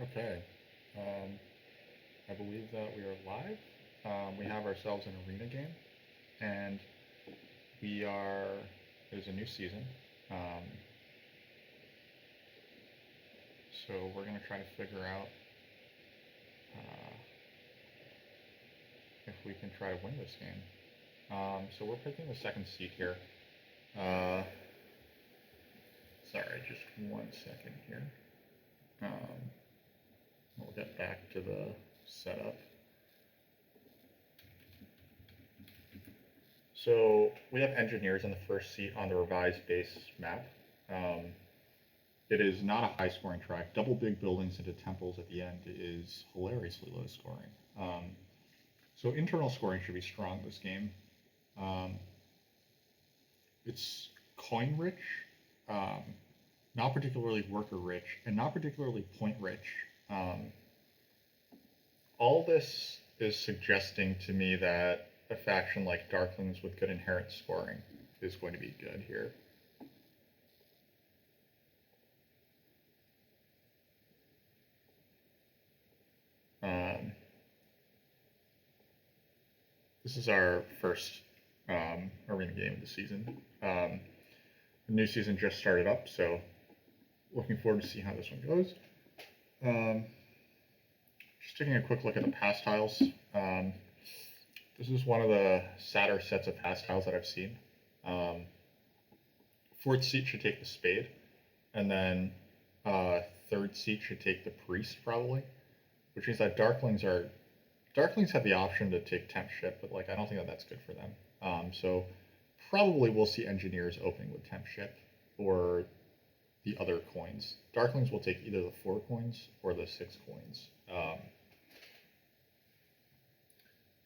Okay. Um, I believe that we are live. We have ourselves an arena game, and we are. It is a new season, um, so we're going to try to figure out uh, if we can try to win this game. So we're picking the second seat here. Uh, Sorry, just 1 second here. Um, we'll get back to the setup. So we have engineers in the first seat on the revised base map. Um, it is not a high scoring track. Double big buildings into temples at the end is hilariously low scoring. So internal scoring should be strong this game. Um, it's coin rich, um, not particularly worker rich, and not particularly point rich. Um, all this is suggesting to me that a faction like Darklings with good inherent scoring is going to be good here. Um, this is our first arena game of the season. The new season just started up, so looking forward to see how this one goes. Um, just taking a quick look at the pass tiles. This is one of the sadder sets of pass tiles that I've seen. Fourth seat should take the spade, and then third seat should take the priest probably, which means that Darklings have the option to take temp ship, but like I don't think that that's good for them. So probably we'll see engineers opening with temp ship or the other coins. Darklings will take either the 4 coins or the 6 coins.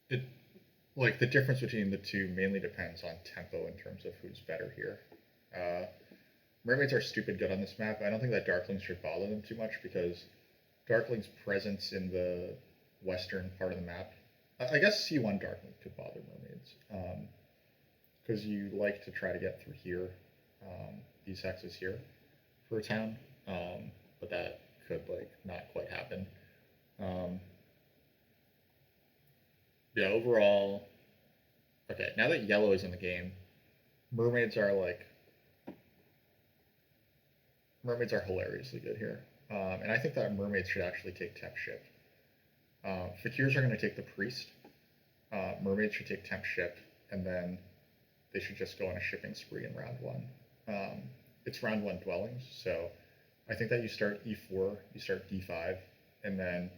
It like the difference between the two mainly depends on tempo in terms of who's better here. Uh, Mermaids are stupid good on this map. I don't think that Darklings should bother them too much because Darkling's presence in the western part of the map. I guess C1 Darkling could bother Mermaids because you like to try to get through here, these hexes here for a town, but that could like not quite happen. Um, yeah, overall, okay. Now that yellow is in the game, mermaids are like mermaids are hilariously good here, and I think that mermaids should actually take temp ship. Fakirs are going to take the priest. Mermaids should take temp ship, and then they should just go on a shipping spree in round one. It's round one dwellings, so I think that you start E4, you start D5, and then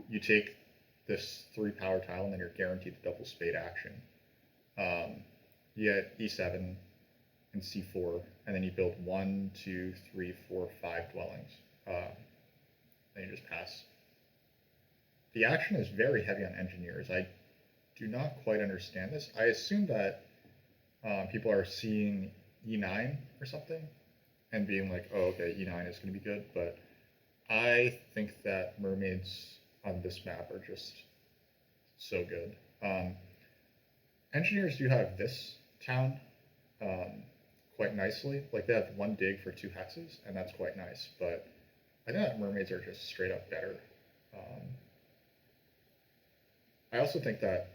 you take this 3 power tile, and then you're guaranteed the double spade action. You get E7 and C4, and then you build 1, 2, 3, 4, 5 dwellings. Then you just pass. The action is very heavy on engineers. I do not quite understand this. I assume that people are seeing E9 or something and being like, oh, okay, E9 is going to be good, but I think that mermaids on this map are just so good. Engineers do have this town quite nicely. Like they have 1 dig for 2 hexes, and that's quite nice, but I think that mermaids are just straight up better. I also think that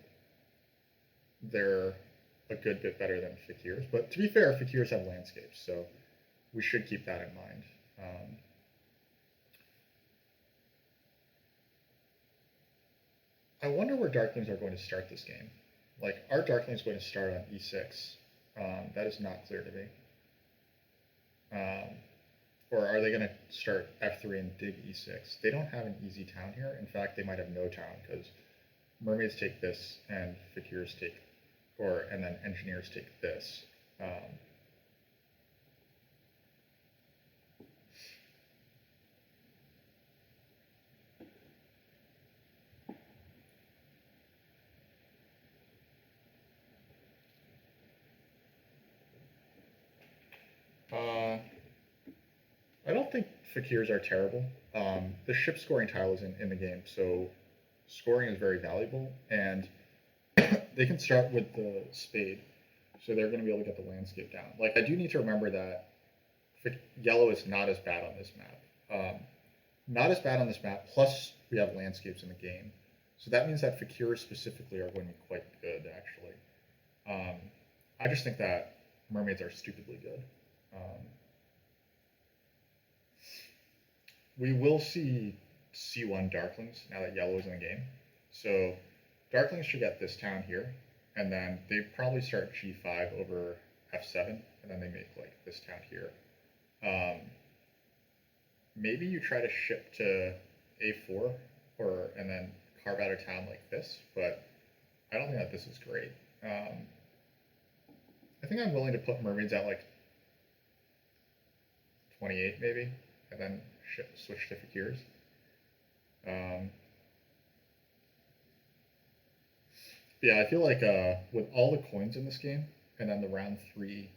they're a good bit better than fakirs, but to be fair, fakirs have landscapes, so we should keep that in mind. I wonder where Darklings are going to start this game. Like, are Darklings going to start on E6? That is not clear to me. Or are they going to start F3 and dig E6? They don't have an easy town here. In fact, they might have no town because mermaids take this and fakirs take, and then engineers take this. Uh, I don't think fakirs are terrible. The ship scoring tile is in the game, so scoring is very valuable, and they can start with the spade, so they're going to be able to get the landscape down. Like I do need to remember that yellow is not as bad on this map. Not as bad on this map, plus we have landscapes in the game. So that means that Fakirs specifically are going to be quite good, actually. I just think that mermaids are stupidly good. We will see C1 Darklings now that yellow is in the game. So Darklings should get this town here, and then they probably start G5 over F7, and then they make like this town here. Maybe you try to ship to A4, and then carve out a town like this, but I don't think that this is great. I think I'm willing to put mermaids at like 28 maybe, and then switch to Fakirs. Yeah, I feel like with all the coins in this game, and then the round 3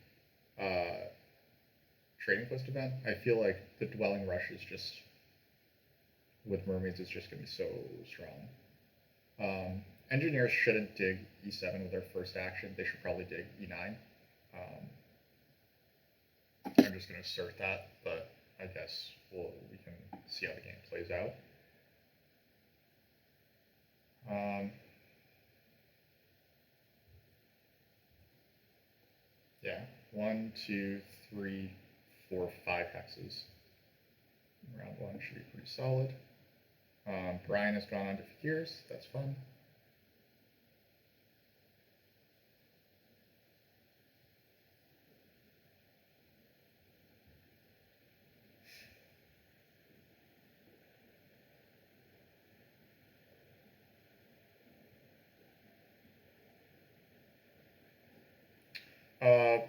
trading post event, I feel like the Dwelling Rush is just, with mermaids, is just going to be so strong. Engineers shouldn't dig E7 with their first action. They should probably dig E9. I'm just going to assert that, but I guess we can see how the game plays out. Yeah, 1, 2, 3, 4, 5 hexes. Round 1 should be pretty solid. Brian has gone on to Fakirs. That's fun.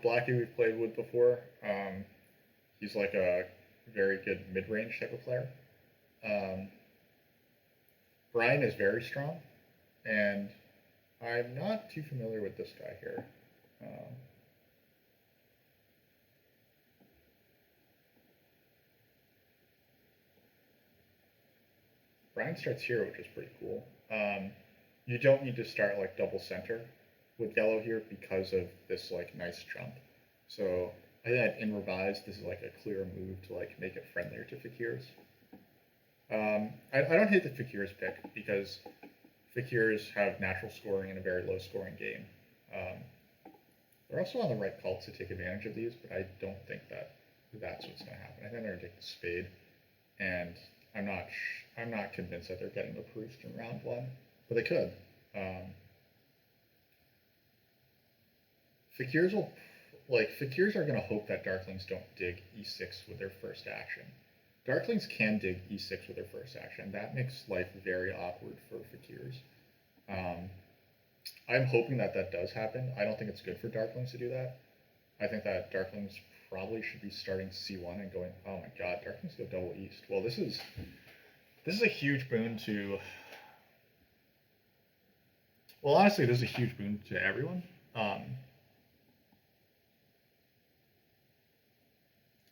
Blackie we've played with before. He's like a very good mid-range type of player. Brian is very strong, and I'm not too familiar with this guy here. Brian starts here, which is pretty cool. You don't need to start like double center with yellow here because of this like nice jump. So I think that in revised, this is like a clear move to like make it friendlier to Fakirs. I don't hate the Fakirs pick because Fakirs have natural scoring in a very low scoring game. They're also on the right cult to take advantage of these, but I don't think that that's what's going to happen. I think they're going to take the spade, and I'm not convinced that they're getting the Proust in round 1, but they could. Fakirs are going to hope that Darklings don't dig E6 with their first action. Darklings can dig E6 with their first action. That makes life very awkward for Fakirs. I'm hoping that does happen. I don't think it's good for Darklings to do that. I think that Darklings probably should be starting C1 and going, oh my god, Darklings go double east. Well, this is a huge boon to... Well, honestly, this is a huge boon to everyone.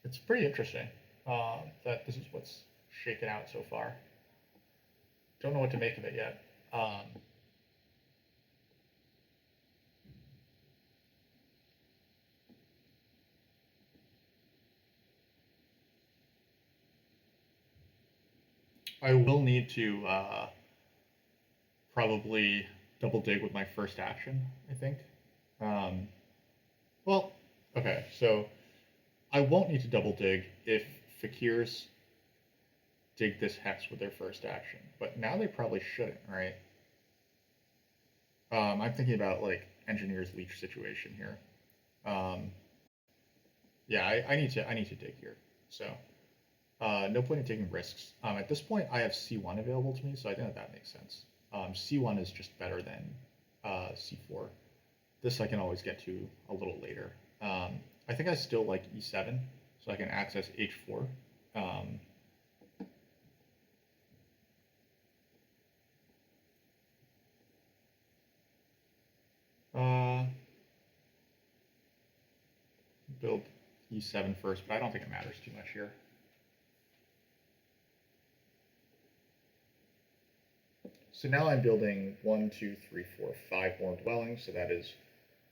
It's pretty interesting that this is what's shaken out so far. Don't know what to make of it yet. I will need to probably double dig with my first action, I think. Well, okay, so I won't need to double dig if Fakirs dig this hex with their first action, but now they probably shouldn't, right? I'm thinking about like Engineer's Leech situation here. Yeah, I need to dig here. So no point in taking risks. At this point, I have C1 available to me, so I think that makes sense. C1 is just better than C4. This I can always get to a little later. I think I still like E7, so I can access H4. Build E7 first, but I don't think it matters too much here. So now I'm building 1, 2, 3, 4, 5 more dwellings, so that is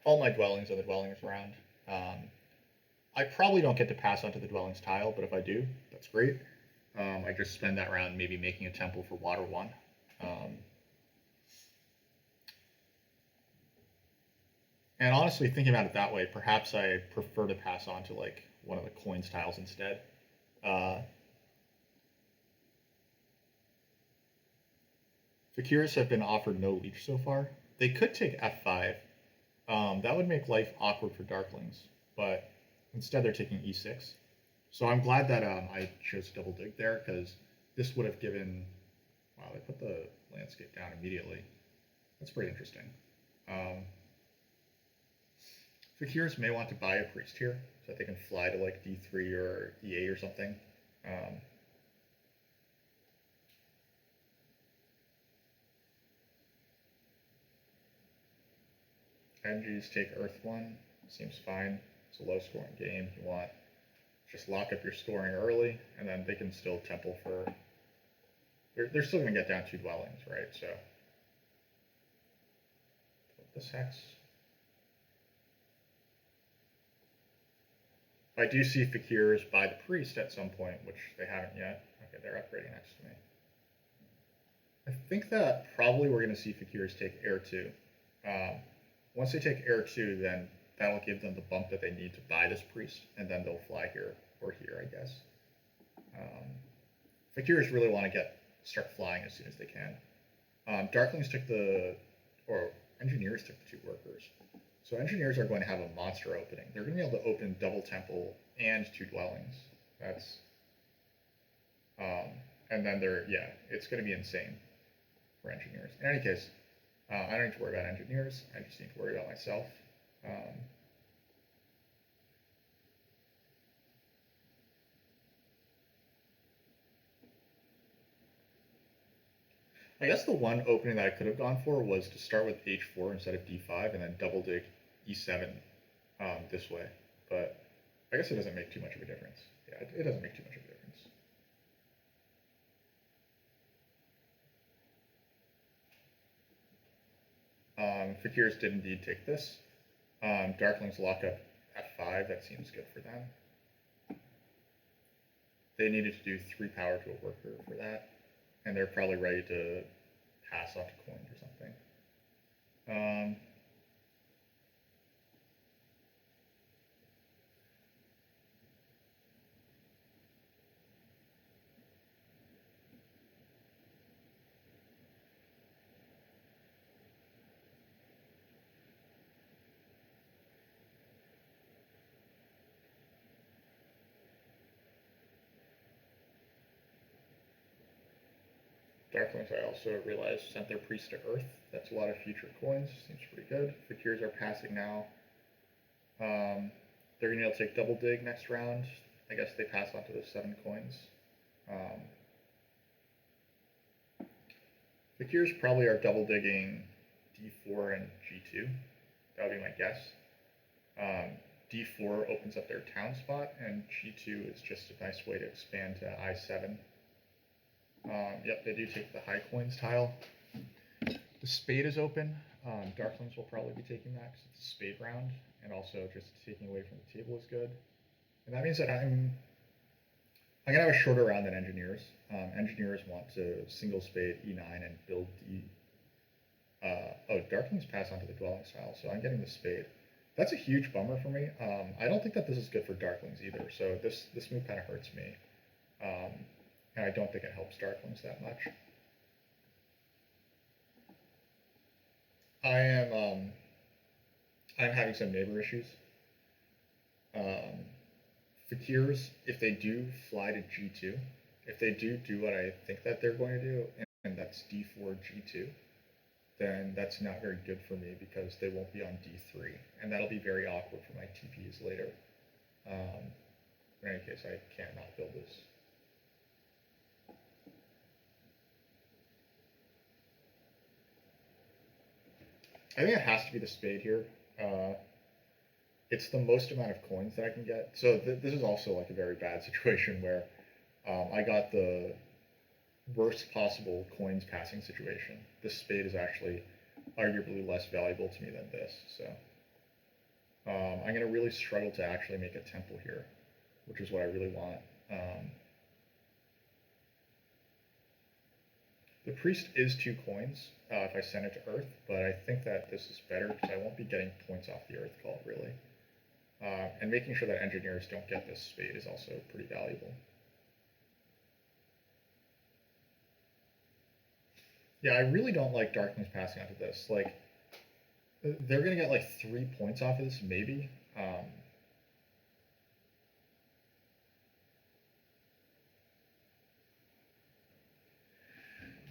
all my dwellings on the dwellings round. I probably don't get to pass onto the dwellings tile, but if I do, that's great. I just spend that round maybe making a temple for water 1. And honestly, thinking about it that way, perhaps I prefer to pass on to like one of the coins tiles instead. Uh, Fakirs have been offered no leech so far. They could take F5. That would make life awkward for Darklings, but instead they're taking E6. So I'm glad that I chose double dig there, because this would have given. Wow, they put the landscape down immediately. That's pretty interesting. Fakirs may want to buy a priest here, so that they can fly to like D3 or E8 or something. NGs take Earth 1, seems fine. It's a low scoring game. You want just lock up your scoring early, and then they can still temple for. They're still going to get down 2 dwellings, right? So this hex. I do see Fakirs buy the priest at some point, which they haven't yet. Okay, they're upgrading next to me. I think that probably we're going to see Fakirs take Air 2. Once they take Air 2, then that'll give them the bump that they need to buy this priest, and then they'll fly here or here, I guess. Fakirs really want to start flying as soon as they can. Darklings took or Engineers took the 2 workers. So Engineers are going to have a monster opening. They're going to be able to open double temple and 2 dwellings. That's, and then it's going to be insane for Engineers. In any case, I don't need to worry about Engineers. I just need to worry about myself. I guess the one opening that I could have gone for was to start with H4 instead of D5 and then double dig E7 this way. But I guess it doesn't make too much of a difference. Yeah, it doesn't make too much of a difference. Fakirs did indeed take this. Darklings lock up F5. That seems good for them. They needed to do 3 power to a worker for that. And they're probably ready to pass off to coins or something. Darklings, I also realized, sent their priest to Earth. That's a lot of future coins. Seems pretty good. Fakirs are passing now. They're going to be able to take double dig next round. I guess they pass on to the 7 coins. Fakirs probably are double digging D4 and G2. That would be my guess. D4 opens up their town spot, and G2 is just a nice way to expand to I7. Yep, they do take the high coins tile. The spade is open. Darklings will probably be taking that because it's a spade round, and also just taking away from the table is good. And that means that I'm gonna have a shorter round than Engineers. Engineers want to single spade E9 and build D. Darklings pass onto the dwelling style, so I'm getting the spade. That's a huge bummer for me. I don't think that this is good for Darklings either, so this move kind of hurts me. And I don't think it helps Darklings that much. I'm having some neighbor issues. Fakirs, if they do fly to G2, if they do what I think that they're going to do, and that's D4 G2, then that's not very good for me because they won't be on D3, and that'll be very awkward for my TPs later. In any case, I can't not build this. I think it has to be the spade here. It's the most amount of coins that I can get. So this is also like a very bad situation where I got the worst possible coins passing situation. This spade is actually arguably less valuable to me than this. So I'm going to really struggle to actually make a temple here, which is what I really want. The priest is 2 coins if I send it to Earth, but I think that this is better because I won't be getting points off the Earth call, really. And making sure that engineers don't get this spade is also pretty valuable. Yeah, I really don't like Darklings passing onto this. Like, they're going to get like 3 points off of this, maybe.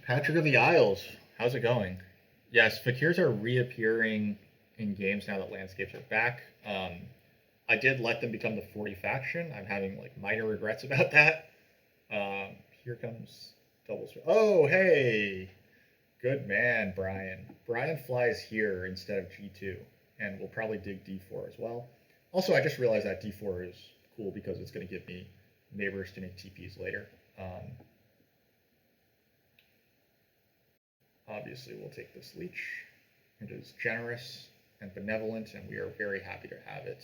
Patrick of the Isles, how's it going? Yes, Fakirs are reappearing in games now that landscapes are back. I did let them become the 40 faction. I'm having like minor regrets about that. Here comes double. Oh, hey, good man, Brian. Brian flies here instead of G2, and we'll probably dig D4 as well. Also, I just realized that D4 is cool because it's going to give me neighbors to make TPs later. Obviously, we'll take this leech. It is generous and benevolent, and we are very happy to have it.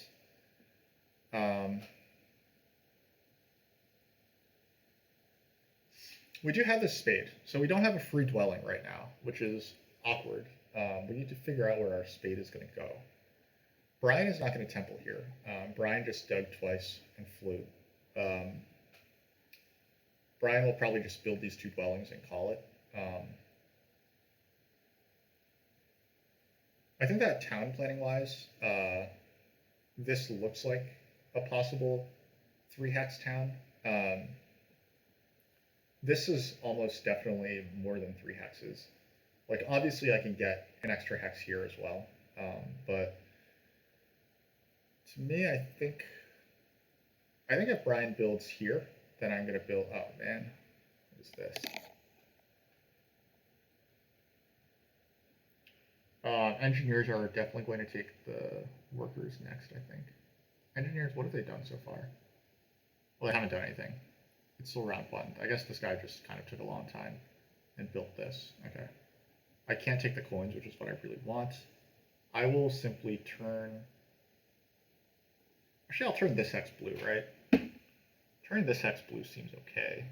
We do have this spade, so we don't have a free dwelling right now, which is awkward. We need to figure out where our spade is going to go. Brian is not going to temple here. Brian just dug twice and flew. Brian will probably just build these 2 dwellings and call it. I think that town planning wise, this looks like a possible 3-hex town. This is almost definitely more than 3 hexes. Like, obviously I can get an extra hex here as well, but to me, I think if Brian builds here, then I'm going to build, oh man, what is this? Engineers are definitely going to take the workers next, I think. Engineers, what have they done so far? Well, they haven't done anything. It's still round 1. I guess this guy just kind of took a long time and built this. Okay. I can't take the coins, which is what I really want. I will simply turn... Actually, I'll turn this hex blue, right? Turning this hex blue seems okay.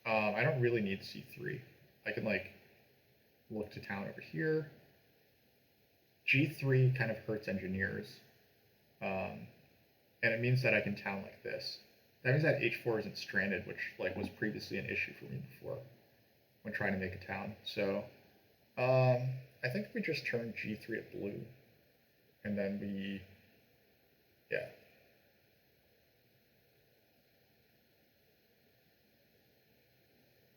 I don't really need C3. I can, like, look to town over here. G3 kind of hurts engineers. And it means that I can town like this. That means that H4 isn't stranded, which like was previously an issue for me before when trying to make a town. So I think we just turn G3 at blue, and then we, yeah.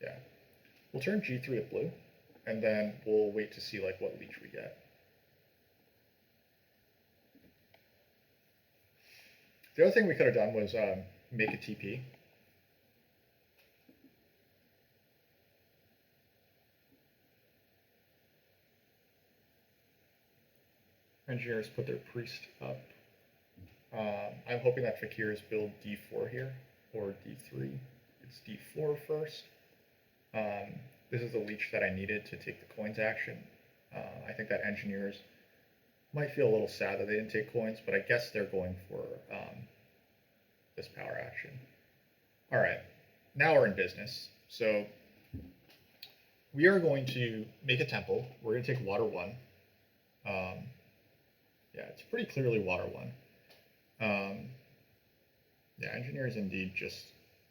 Yeah. We'll turn G3 at blue, and then we'll wait to see like what leech we get. The other thing we could have done was make a TP. Engineers put their priest up. I'm hoping that Fakirs build D4 here, or D3. It's D4 first. This is the leech that I needed to take the coins action. I think that engineers might feel a little sad that they didn't take coins, but I guess they're going for this power action. All right, now we're in business. So we are going to make a temple. We're going to take water 1. Yeah, it's pretty clearly water 1. Yeah, engineers indeed just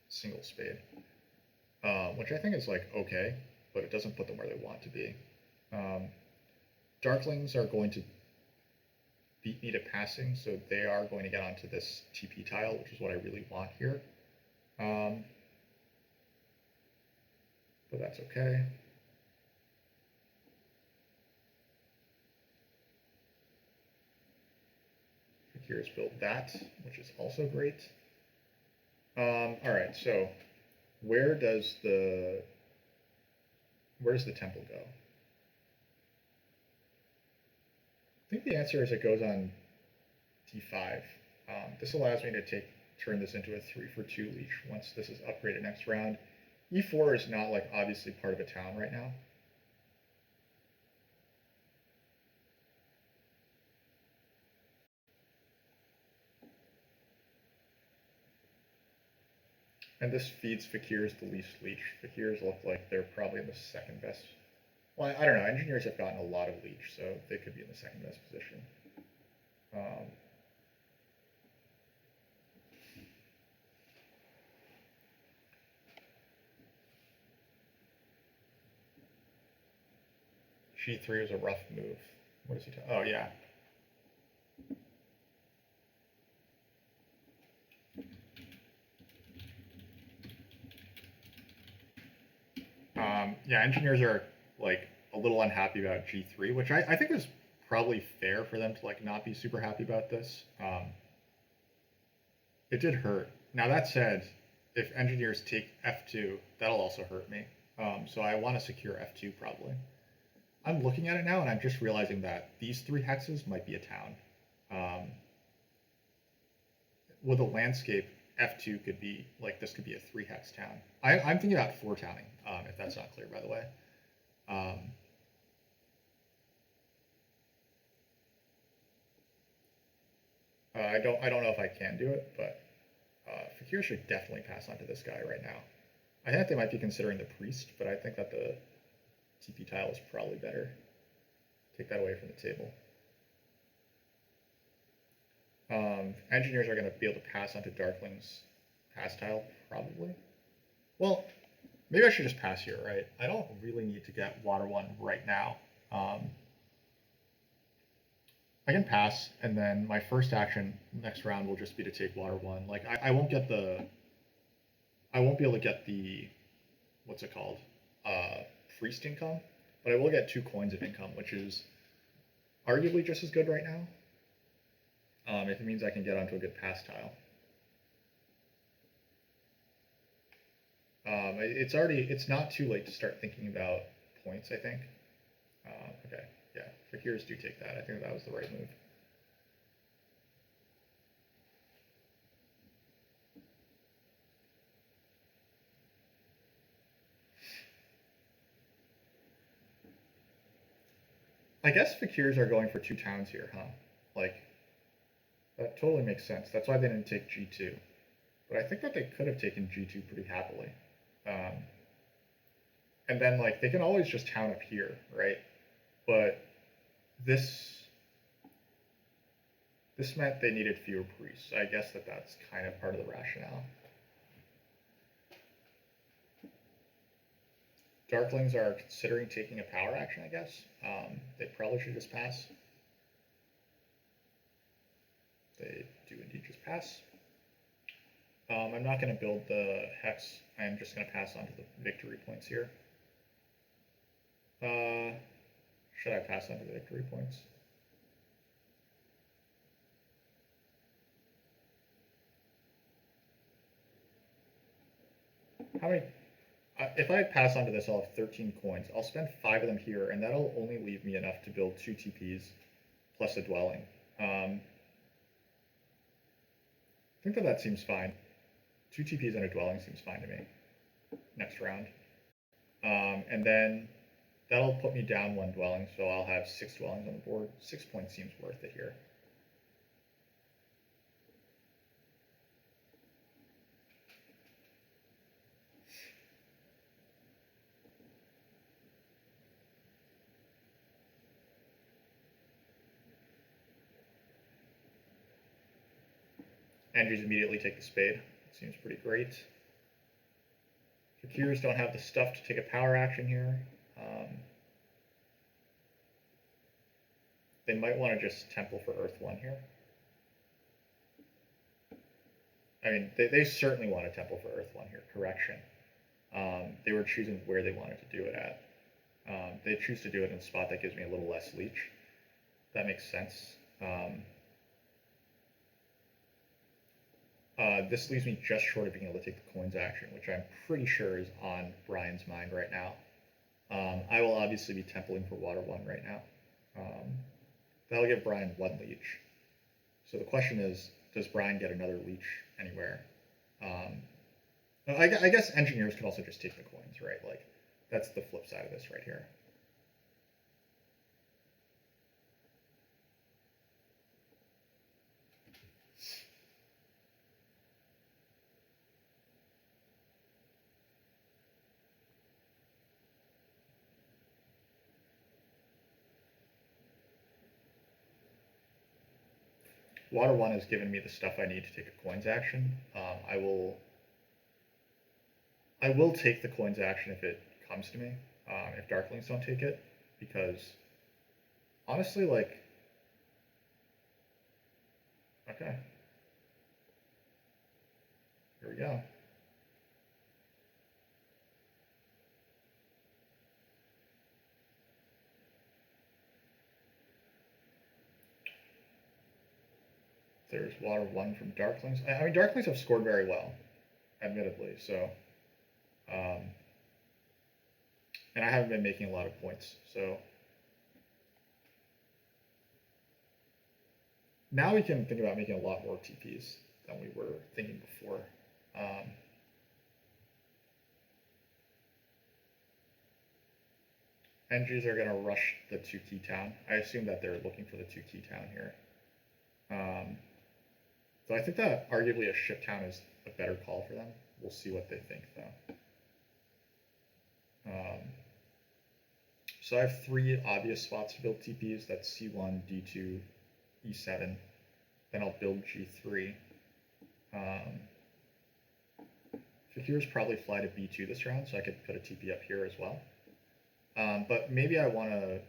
single spade, which I think is like okay, but it doesn't put them where they want to be. Darklings are going to beat me to passing, so they are going to get onto this TP tile, which is what I really want here. But that's okay. Here's build that, which is also great. All right, so where's the temple go? I think the answer is it goes on D5. This allows me to turn this into a 3-for-2 leech once this is upgraded next round. E4 is not like obviously part of a town right now. And this feeds Fakir's the least leech. Fakirs look like they're probably in the second best. Well, I don't know. Engineers have gotten a lot of leech, so they could be in the second best position. G3 was a rough move. What is he talking? Oh, yeah. Yeah, engineers are like a little unhappy about G3, which I think is probably fair for them to like not be super happy about this. It did hurt. Now that said, if engineers take F2, that'll also hurt me. So I want to secure F2 probably. I'm looking at it now and I'm just realizing that these 3 hexes might be a town. With a landscape, F2 could be, like, this could be a 3 hex town. I'm thinking about 4 towning, if that's not clear, by the way. I don't know if I can do it, but Fakir should definitely pass on to this guy right now. I think they might be considering the priest, but I think that the TP tile is probably better. Take that away from the table. Engineers are going to be able to pass onto Darkling's pass tile, probably. Well, maybe I should just pass here, right? I don't really need to get Water 1 right now. I can pass, and then my first action next round will just be to take Water 1. Like, I won't get the... I won't be able to get the... What's it called? Priest income, but I will get 2 coins of income, which is arguably just as good right now. If it means I can get onto a good pass tile. It's not too late to start thinking about points, I think. Okay, yeah, Fakirs do take that. I think that was the right move. I guess Fakirs are going for 2 towns here, huh? Like, that totally makes sense. That's why they didn't take G2. But I think that they could have taken G2 pretty happily. And then, like, they can always just town up here, right? But this meant they needed fewer priests. I guess that's kind of part of the rationale. Darklings are considering taking a power action, I guess. They probably should just pass. They do indeed just pass. I'm not going to build the hex. I'm just going to pass on to the victory points here. Should I pass on to the victory points? How many? If I pass onto this, I'll have 13 coins. I'll spend 5 of them here, and that'll only leave me enough to build 2 TPs plus a dwelling. I think that seems fine. 2 TPs and a dwelling seems fine to me. Next round. And then that'll put me down 1 dwelling, so I'll have 6 dwellings on the board. 6 points seems worth it here. Andrews immediately take the spade. Seems pretty great. Fakirs don't have the stuff to take a power action here. They might want to just temple for Earth 1 here. I mean, they certainly want to temple for Earth 1 here. Correction. They were choosing where they wanted to do it at. They choose to do it in a spot that gives me a little less leech. That makes sense. This leaves me just short of being able to take the coins action, which I'm pretty sure is on Brian's mind right now. I will obviously be templing for Water 1 right now. That'll give Brian 1 leech. So the question is, does Brian get another leech anywhere? I guess engineers could also just take the coins, right? Like, that's the flip side of this right here. Water 1 has given me the stuff I need to take a coins action. I will take the coins action if it comes to me, if Darklings don't take it, because honestly, like, okay, here we go. There's Water 1 from Darklings. I mean, Darklings have scored very well, admittedly, so, and I haven't been making a lot of points, so. Now we can think about making a lot more TPs than we were thinking before. NGs are going to rush the 2-key town. I assume that they're looking for the 2-key town here. So I think that arguably a ship town is a better call for them. We'll see what they think, though. So I have 3 obvious spots to build TPs. That's C1, D2, E7. Then I'll build G3. Fakirs probably fly to B2 this round, so I could put a TP up here as well. But maybe I want to,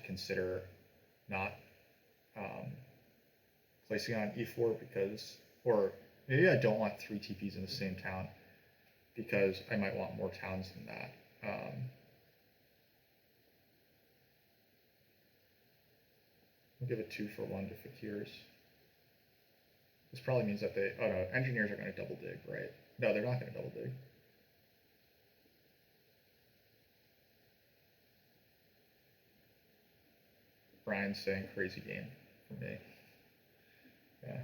consider not placing on E4 because, or maybe I don't want 3 TPs in the same town because I might want more towns than that. We'll give a 2-for-1 to Fakirs. This probably means that they, oh no, engineers are going to double dig, right? No, they're not going to double dig. Brian's saying crazy game for me. Yeah.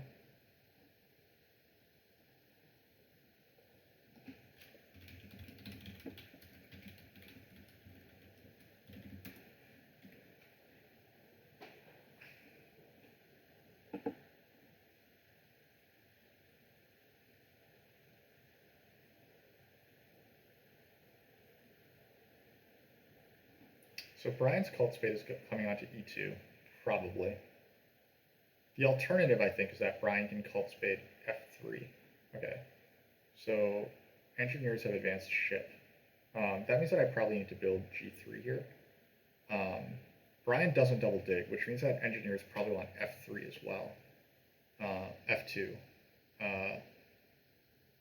So Brian's Cult Spade is coming onto E2, probably. The alternative, I think, is that Brian can Cult Spade F3. Okay. So engineers have advanced ship. That means that I probably need to build G3 here. Brian doesn't double dig, which means that engineers probably want F3 as well. F2.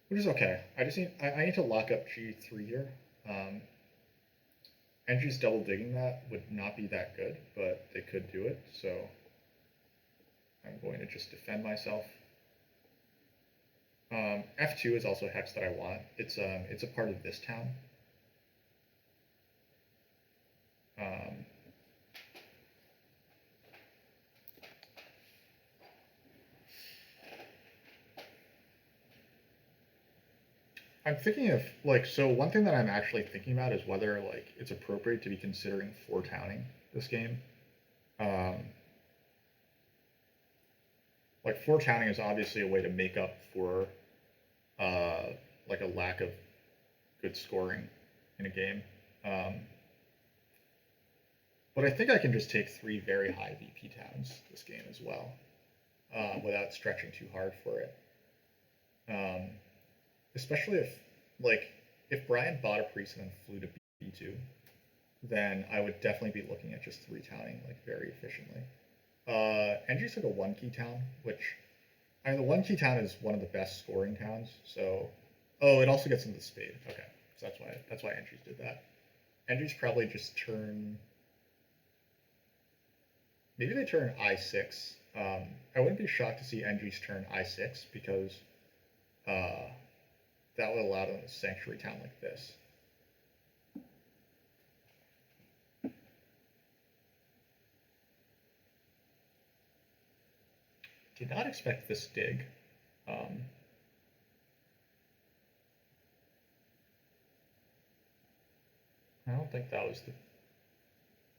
Which is okay. I just need, I need to lock up G3 here. Engines double digging that would not be that good, but they could do it, so I'm going to just defend myself. F2 is also a hex that I want. It's a part of this town. I'm thinking of, like, so one thing that I'm actually thinking about is whether, like, it's appropriate to be considering 4-towning this game. Like, 4-towning is obviously a way to make up for, like, a lack of good scoring in a game. But I think I can just take 3 very high VP towns this game as well, without stretching too hard for it. Especially if, like, if Brian bought a priest and then flew to B2, then I would definitely be looking at just 3-towning, like, very efficiently. NG's like a 1-key town, which, I mean, the 1-key town is one of the best scoring towns, so, oh, it also gets into the spade, okay, so that's why NG's did that. NG's probably just turn, maybe they turn I6. I wouldn't be shocked to see NG's turn I6, because, that would allow them a sanctuary town like this. Did not expect this dig. I don't think that was the...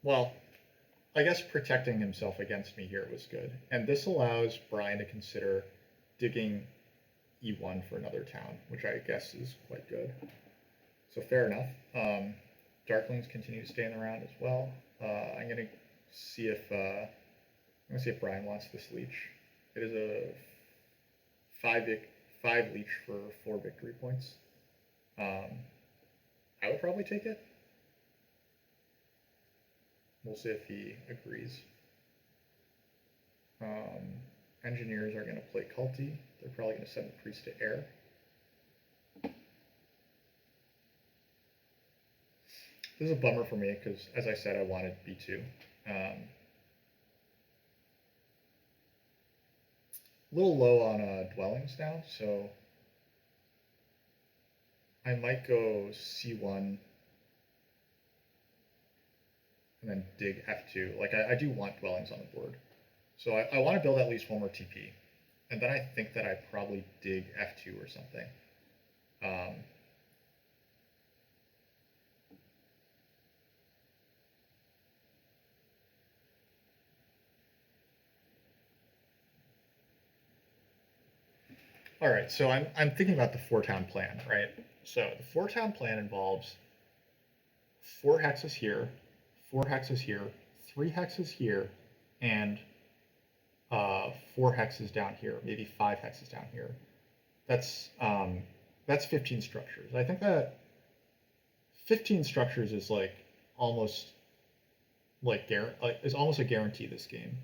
Well, I guess protecting himself against me here was good. And this allows Brian to consider digging E1 for another town, which I guess is quite good. So fair enough. Darklings continue to stay in the round as well. I'm going to see if Let's see if Brian wants this leech. It is a five leech for 4 victory points. I would probably take it. We'll see if he agrees. Engineers are going to play Culty. They're probably going to send the priest to air. This is a bummer for me because, as I said, I wanted B2. A little low on dwellings now, so I might go C1 and then dig F2. Like, I do want dwellings on the board. So I want to build at least one more TP. And then I think that I probably dig F2 or something. All right, so I'm thinking about the 4-town plan, right? So the 4-town plan involves 4 hexes here, 4 hexes here, 3 hexes here, and 4 hexes down here, maybe 5 hexes down here. That's 15 structures. I think that 15 structures is like almost like is almost a guarantee this game.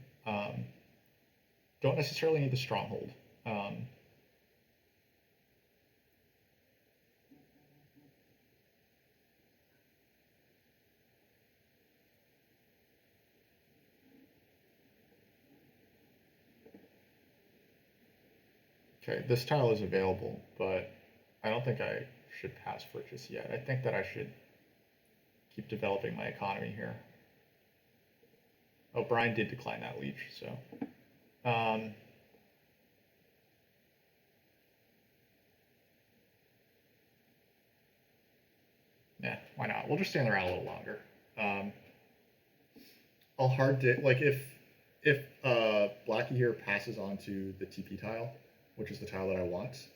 Don't necessarily need the stronghold. Okay, this tile is available, but I don't think I should pass for it just yet. I think that I should keep developing my economy here. Oh, Brian did decline that leech, so. Yeah, why not? We'll just stand around a little longer. I'll hard dig, like if Blackie here passes on to the TP tile, which is the tile that I want,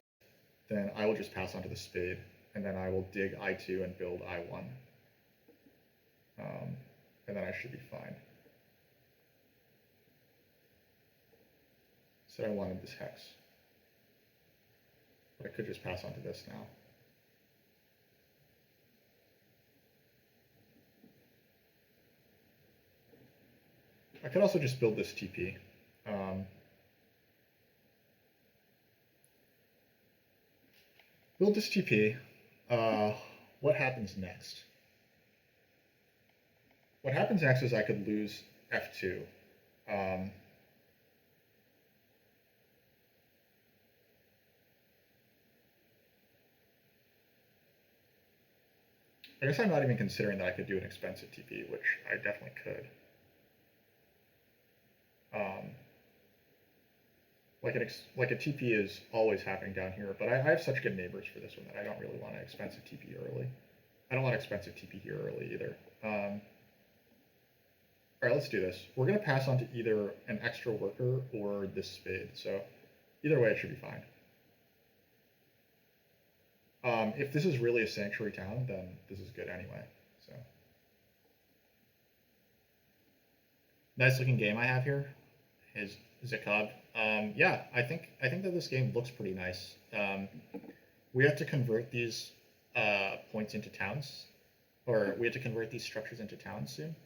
then I will just pass on to the spade, and then I will dig I2 and build I1. And then I should be fine. Said I wanted this hex. But I could just pass on to this now. I could also just build this TP. Build this TP. What happens next? What happens next is I could lose F2. I guess I'm not even considering that I could do an expensive TP, which I definitely could. Like a TP is always happening down here, but I have such good neighbors for this one that I don't really want an expensive TP early. I don't want expensive TP here early either. All right, let's do this. We're going to pass on to either an extra worker or this spade, so either way it should be fine. If this is really a sanctuary town, then this is good anyway. So nice looking game I have here is Zakob. Yeah, I think that this game looks pretty nice. We have to convert these points into towns, or we have to convert these structures into towns soon.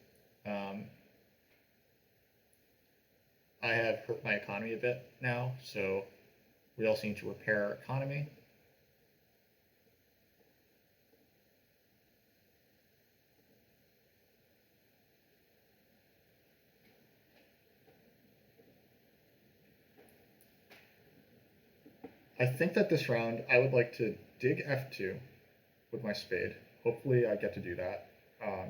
I have hurt my economy a bit now, so we also need to repair our economy. I think that this round I would like to dig F2 with my spade. Hopefully I get to do that.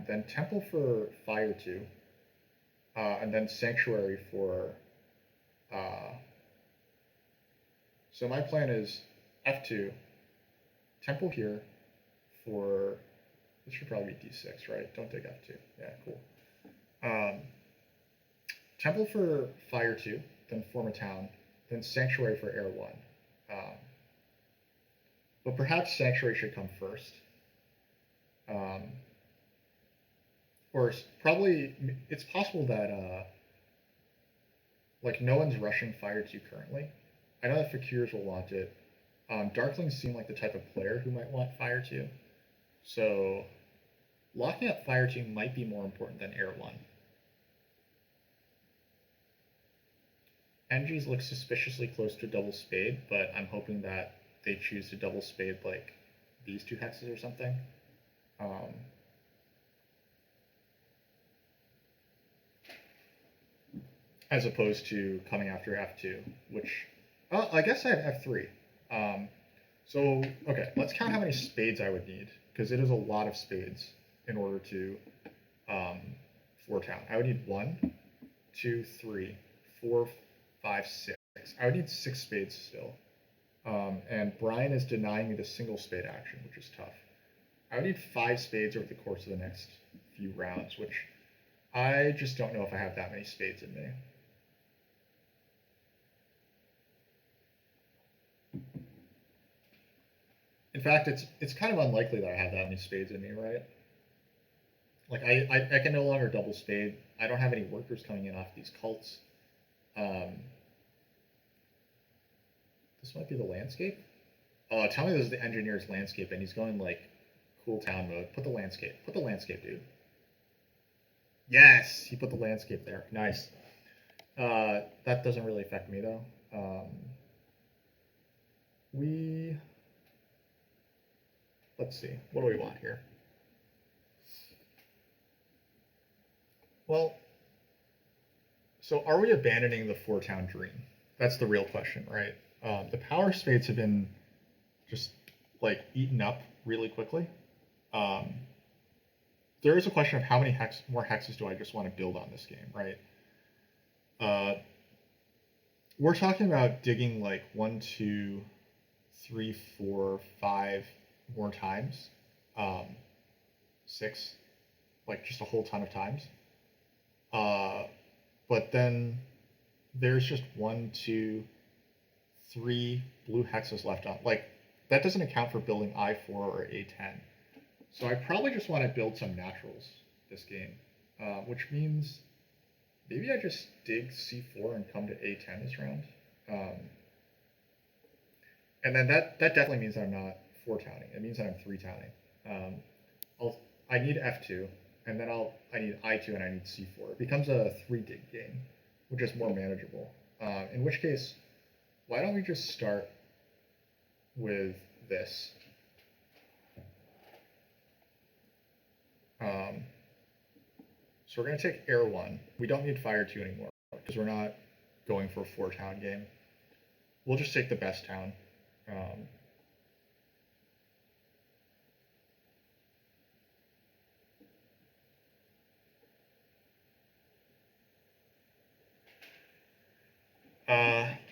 Then Temple for Fire 2. And then Sanctuary for... So my plan is F2, Temple here for... This should probably be D6, right? Don't dig F2. Yeah, cool. Temple for Fire 2, then form a town, then Sanctuary for Air 1. But perhaps Sanctuary should come first. Or probably, it's possible that Like, no one's rushing Fire 2 currently. I know that Fakirs will want it. Darklings seem like the type of player who might want Fire 2. So, locking up Fire 2 might be more important than Air 1. NGs look suspiciously close to double spade, but I'm hoping that they choose to double spade like these two hexes or something. As opposed to coming after F2, which, I guess I have F3. So, okay, let's count how many spades I would need, because it is a lot of spades in order to four town. I would need 1, 2, 3, 4, 5, 6. I would need 6 spades still. And Brian is denying me the single spade action, which is tough. I would need 5 spades over the course of the next few rounds, which I just don't know if I have that many spades in me. In fact, it's kind of unlikely that I have that many spades in me, right? Like, I can no longer double spade. I don't have any workers coming in off these cults. This might be the landscape. Oh, tell me this is the engineer's landscape, and he's going like cool town mode. Put the landscape. Put the landscape, dude. Yes, he put the landscape there. Nice. That doesn't really affect me though. Let's see. What do we want here? Well, so are we abandoning the 4-town dream? That's the real question, right? The power spades have been just like eaten up really quickly. There is a question of how many more hexes do I just want to build on this game, right? We're talking about digging like 1, 2, 3, 4, 5 more times. 6, like just a whole ton of times. But then there's just 1, 2, 3 blue hexes left on. Like, that doesn't account for building I4 or A10. So I probably just want to build some naturals this game, which means maybe I just dig C4 and come to A10 this round. And then that definitely means I'm not 4-towning. It means that I'm 3-towning. I need F2, and then I need I2 and I need C4. It becomes a 3-dig game, which is more manageable. In which case, why don't we just start with this? So we're going to take Air 1. We don't need Fire 2 anymore, because we're not going for a 4-town game. We'll just take the best town.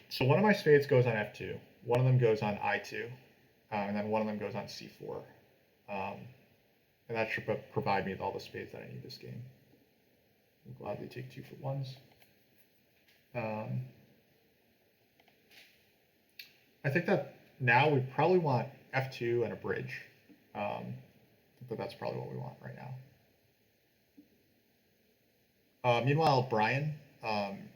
So one of my spades goes on F2, one of them goes on I2, and then one of them goes on C4. And that should provide me with all the spades that I need this game. I'll gladly take 2 for 1s. I think that now we probably want F2 and a bridge. But that's probably what we want right now. Meanwhile, Brian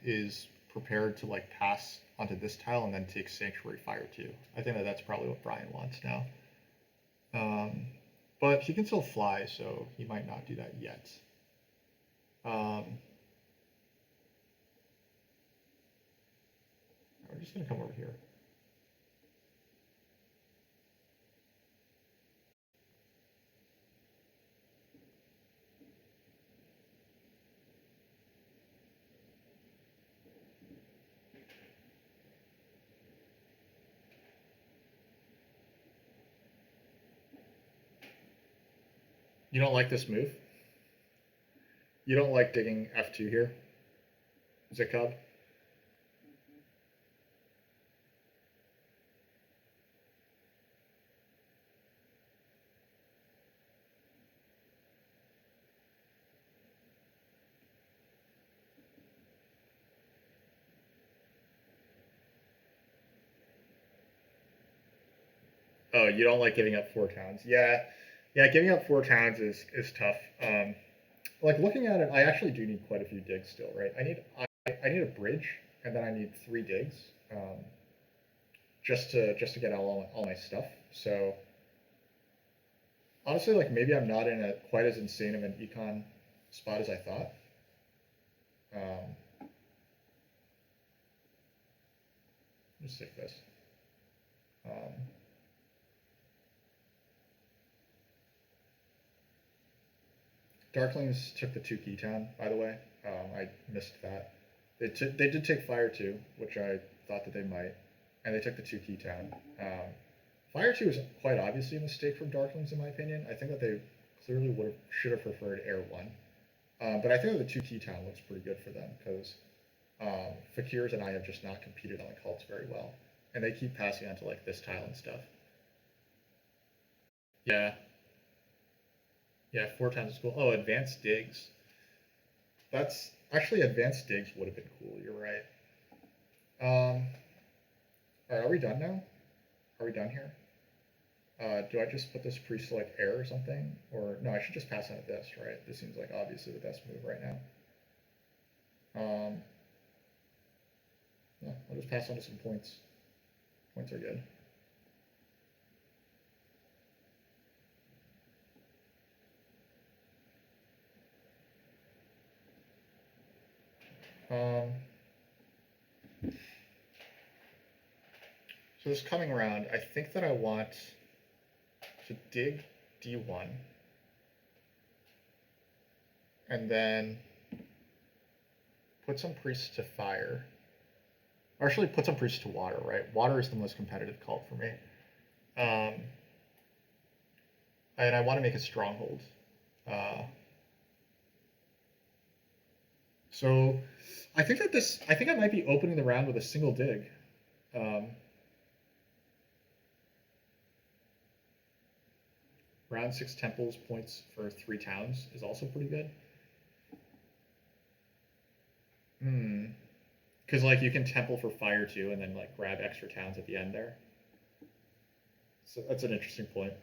is prepared to like pass onto this tile and then take Sanctuary Fire 2. I think that that's probably what Brian wants now. But he can still fly, so he might not do that yet. We're just going to come over here. You don't like this move? You don't like digging F2 here? Zikub? Oh, you don't like giving up 4 towns? Yeah, giving up 4 towns is tough. Like looking at it, I actually do need quite a few digs still, right? I need a bridge, and then I need 3 digs, just to get all my stuff. So honestly, like maybe I'm not in a quite as insane of an econ spot as I thought. Let's take this. Um, Darklings took the 2 key town, by the way. I missed that. They did take Fire 2, which I thought that they might, and they took the 2 key town. Fire 2 is quite obviously a mistake from Darklings, in my opinion. I think that they clearly should have preferred Air 1. But I think that the 2 key town looks pretty good for them, because Fakirs and I have just not competed on the cults very well. And they keep passing on to like this tile and stuff. Yeah. Yeah, 4 times as cool. Oh, advanced digs. That's actually advanced digs would have been cool. You're right. All right, are we done now? Are we done here? Do I just put this priest to like air or something? Or no, I should just pass on to this, right? This seems like obviously the best move right now. Yeah, I'll just pass on to some points. Points are good. So this coming round, I think that I want to dig D1 and then put some priests to fire. Or actually put some priests to water, right? Water is the most competitive cult for me. And I want to make a stronghold. So I think that I think I might be opening the round with a single dig. Round 6 temples points for 3 towns is also pretty good. Because like you can temple for fire too, and then like grab extra towns at the end there. So that's an interesting point.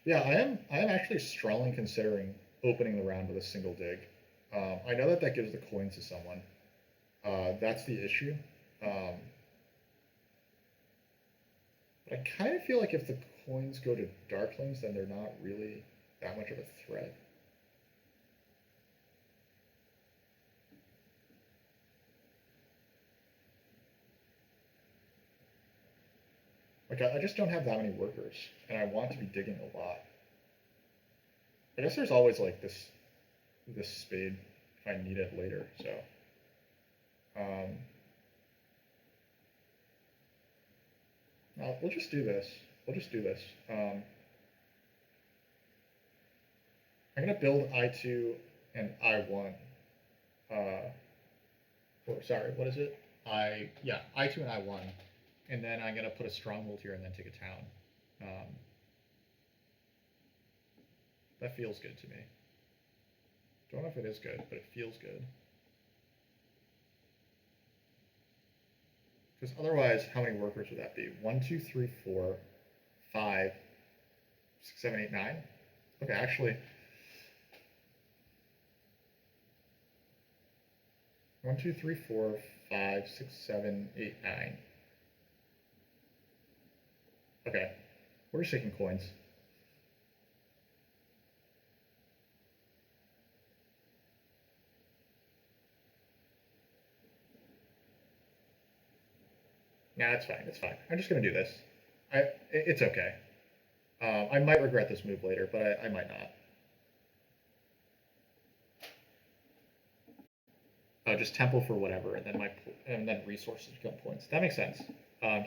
Yeah, I am actually strongly considering opening the round with a single dig. I know that gives the coins to someone. That's the issue. But I kind of feel like if the coins go to Darklings, then they're not really that much of a threat. Like, I just don't have that many workers, and I want to be digging a lot. I guess there's always, like, this spade if I need it later, so. We'll just do this. We'll just do this. I'm going to build I2 and I1. Sorry, what is it? I2 and I1. And then I'm going to put a stronghold here and then take a town. That feels good to me. Don't know if it is good, but it feels good. Because otherwise, how many workers would that be? 1, 2, 3, 4, 5, 6, 7, 8, 9? Okay, actually. 1, 2, 3, 4, 5, 6, 7, 8, 9. Okay, we're just taking coins. Nah, it's fine. It's fine. I'm just gonna do this. It's okay. I might regret this move later, but I might not. Just temple for whatever, and then resources become points. That makes sense.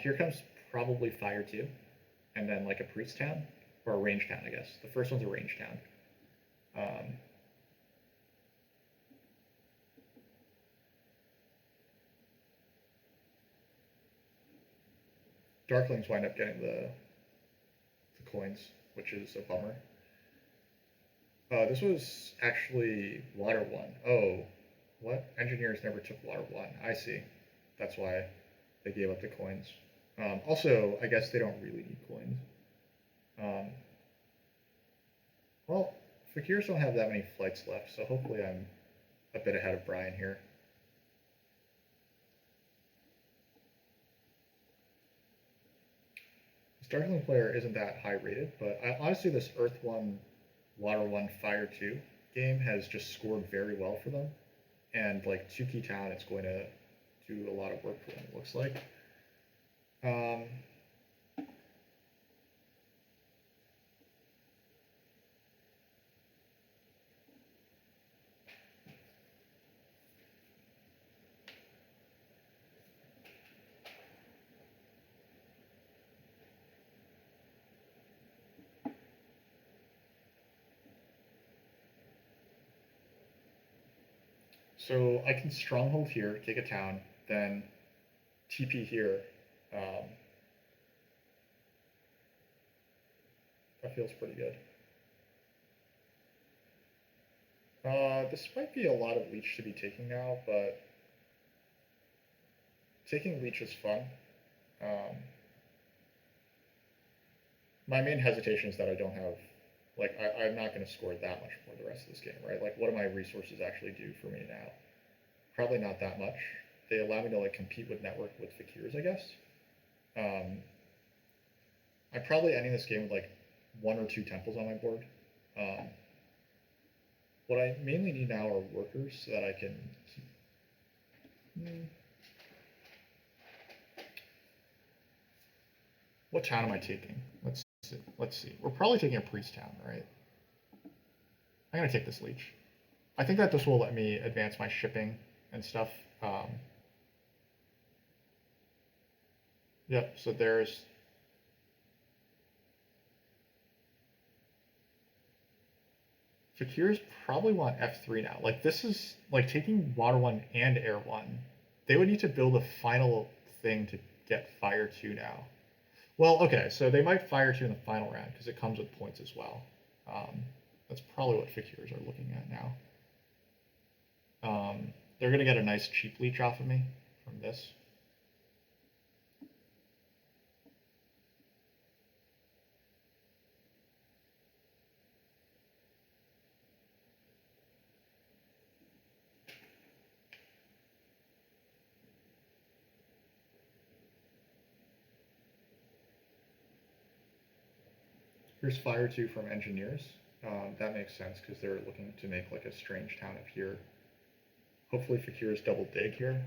Here comes probably fire 2, and then like a priest town or a range town, I guess. The first one's a range town. Darklings wind up getting the coins, which is a bummer. This was actually water 1. Oh, what? Engineers never took water 1. I see. That's why they gave up the coins. Also, I guess they don't really need coins. Well, Fakirs don't have that many flights left, so hopefully I'm a bit ahead of Brian here. This Darkling player isn't that high rated, but honestly this Earth 1, Water 1, Fire 2 game has just scored very well for them. And like 2 key town, it's going to do a lot of work for them, it looks like. So I can stronghold here, take a town, then TP here. That feels pretty good. This might be a lot of leech to be taking now, but taking leech is fun. My main hesitation is that I don't have, like, I'm not going to score that much for the rest of this game, right? Like, what do my resources actually do for me now? Probably not that much. They allow me to, like, compete with network with Fakirs, I guess. I'm probably ending this game with, like, 1 or 2 temples on my board. What I mainly need now are workers so that I can keep... What town am I taking? Let's see. We're probably taking a priest town, right? I'm gonna take this leech. I think that this will let me advance my shipping and stuff. Yep, so there's... Fakirs probably want F3 now. Like, this is, like, taking Water 1 and Air 1. They would need to build a final thing to get Fire 2 now. Well, okay, so they might Fire 2 in the final round, because it comes with points as well. That's probably what Fakirs are looking at now. They're going to get a nice cheap leech off of me from this. Here's Fire 2 from Engineers. That makes sense because they're looking to make like a strange town up here. Hopefully Fakirs double dig here.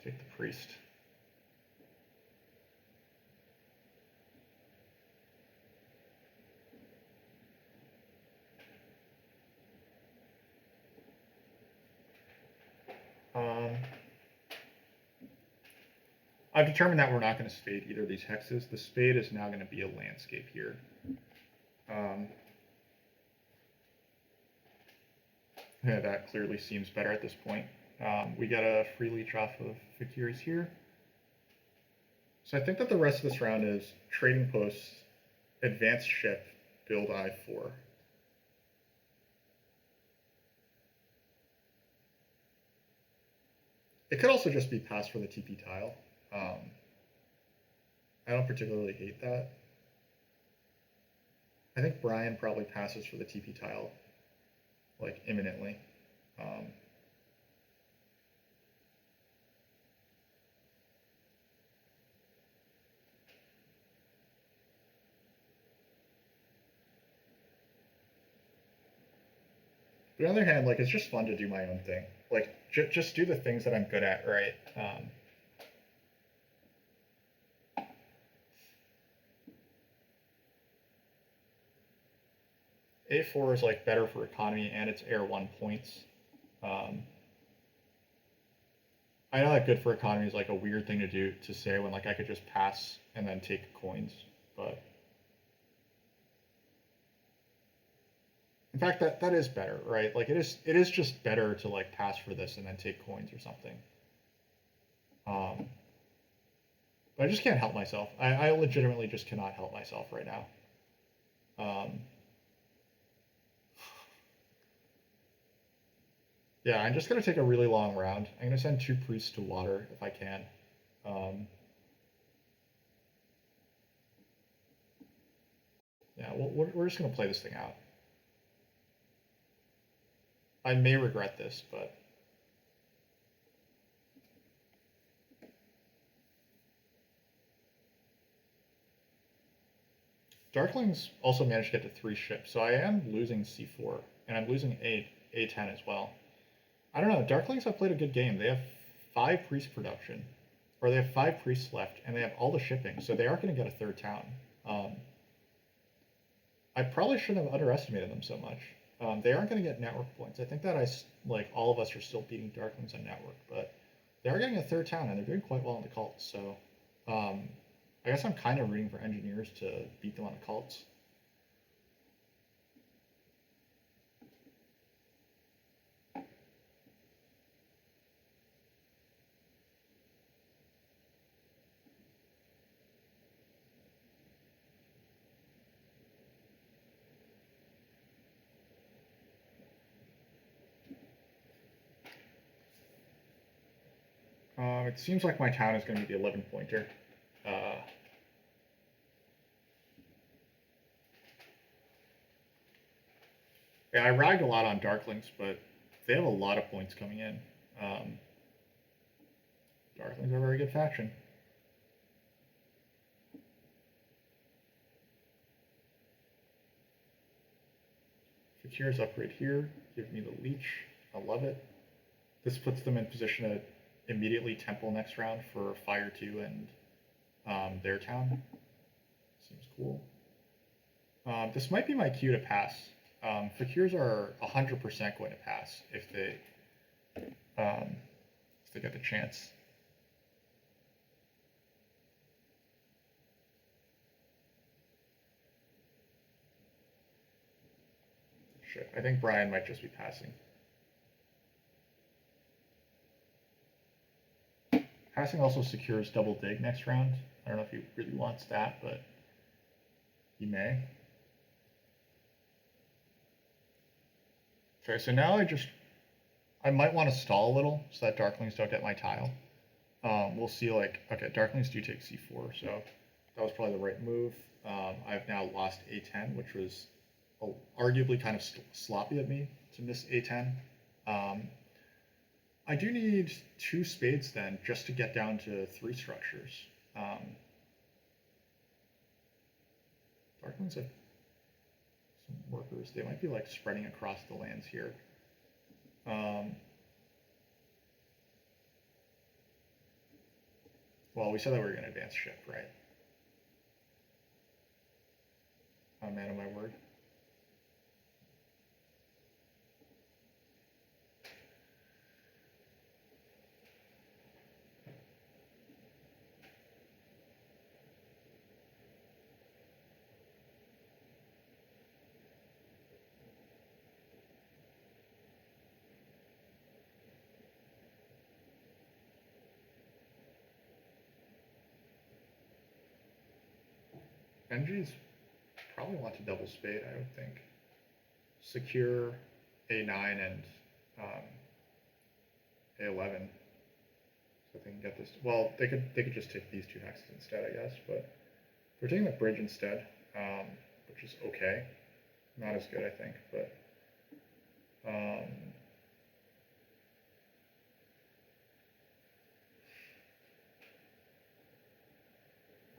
Take the priest. I've determined that we're not going to spade either of these hexes. The spade is now going to be a landscape here. Yeah, that clearly seems better at this point. We got a free leech off of Fakirs here. So I think that the rest of this round is trading posts, advanced ship, build I4. It could also just be pass for the TP tile. I don't particularly hate that. I think Brian probably passes for the TP tile, like, imminently. But on the other hand, like, it's just fun to do my own thing. Like, just do the things that I'm good at, right? A4 is like better for economy and it's Air 1 points. I know that good for economy is like a weird thing to do to say when like I could just pass and then take coins, but in fact that is better, right? Like it is just better to like pass for this and then take coins or something. But I just can't help myself. I legitimately just cannot help myself right now. Yeah, I'm just gonna take a really long round. I'm gonna send 2 priests to water if I can. Um, yeah, we're just gonna play this thing out. I may regret this, but Darklings also managed to get to 3 ships, so I am losing C4, and I'm losing A10 as well. I don't know. Darklings have played a good game. They have 5 priest production, or they have 5 priests left, and they have all the shipping, so they are going to get a 3rd town. Um, I probably shouldn't have underestimated them so much. They aren't going to get network points. I think that like all of us are still beating Darklings on network, but they are getting a 3rd town, and they're doing quite well in the cults. So I guess I'm kind of rooting for engineers to beat them on the cults. It seems like my town is going to be the 11 pointer. Yeah, I ragged a lot on Darklings, but they have a lot of points coming in. Darklings are a very good faction. Fakir's upgrade here. Give me the leech. I love it. This puts them in position to immediately temple next round for Fire 2 and their town. Seems cool. This might be my cue to pass. Fakirs are 100% going to pass if they get the chance. Shit, I think Brian might just be passing. Passing also secures double dig next round. I don't know if he really wants that, but he may. Okay, so now I might want to stall a little so that Darklings don't get my tile. We'll see, like, okay, Darklings do take C4, so that was probably the right move. I've now lost A10, which was arguably kind of sloppy of me to miss A10. I do need 2 spades then just to get down to 3 structures. Darklings have some workers. They might be like spreading across the lands here. Well, we said that we were going to advance ship, right? Oh man of my word. NG's probably want to double spade, I would think. Secure A9 and A11. So they can get this. Well, they could just take these 2 hexes instead, I guess. But we're taking the bridge instead, which is okay. Not as good, I think, but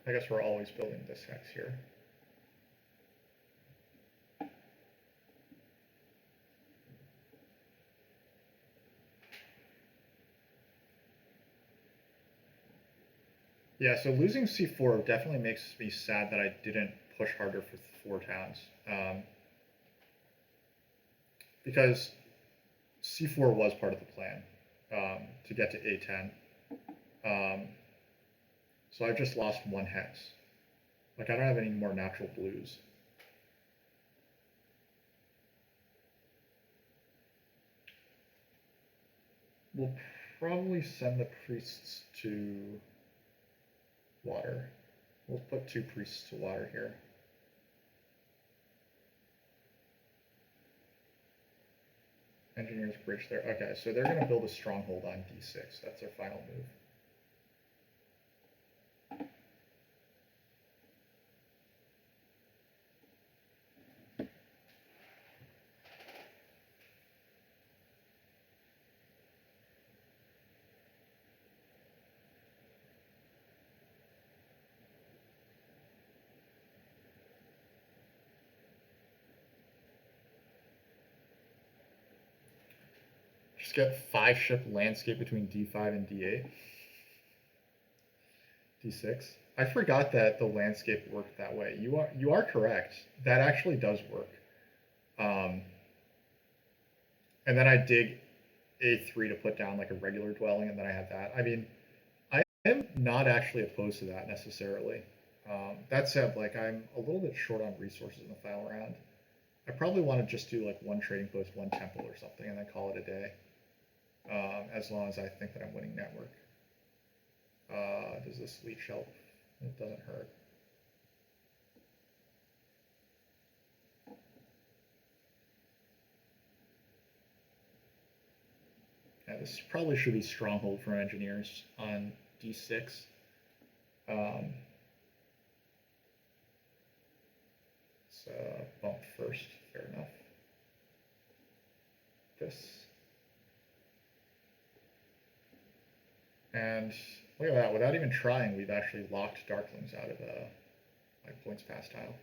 I guess we're always building this hex here. Yeah, so losing C4 definitely makes me sad that I didn't push harder for 4 towns. Because C4 was part of the plan to get to A10. So I've just lost 1 hex. Like, I don't have any more natural blues. We'll probably send the priests to water. We'll put 2 priests to water here. Engineers bridge there. Okay, so they're going to build a stronghold on D6. That's their final move. Just get 5 ship landscape between D5 and D8. D6. I forgot that the landscape worked that way. You are correct. That actually does work. And then I dig A3 to put down like a regular dwelling, and then I have that. I mean, I am not actually opposed to that necessarily. That said, like I'm a little bit short on resources in the final round. I probably want to just do like 1 trading post, 1 temple or something, and then call it a day. As long as I think that I'm winning network. Does this leech help? It doesn't hurt. Yeah, this probably should be stronghold for engineers on D6. So bump first, fair enough. This. And look at that, without even trying, we've actually locked Darklings out of my points pass tile.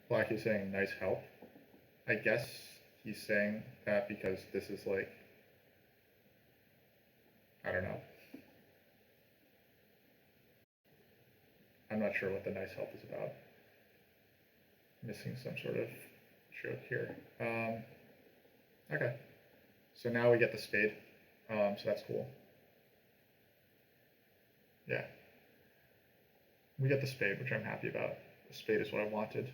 Black is saying nice help. I guess he's saying that because this is like, I don't know. I'm not sure what the nice help is about. Missing some sort of joke here. Okay. So now we get the spade. So that's cool. Yeah. We get the spade, which I'm happy about. The spade is what I wanted.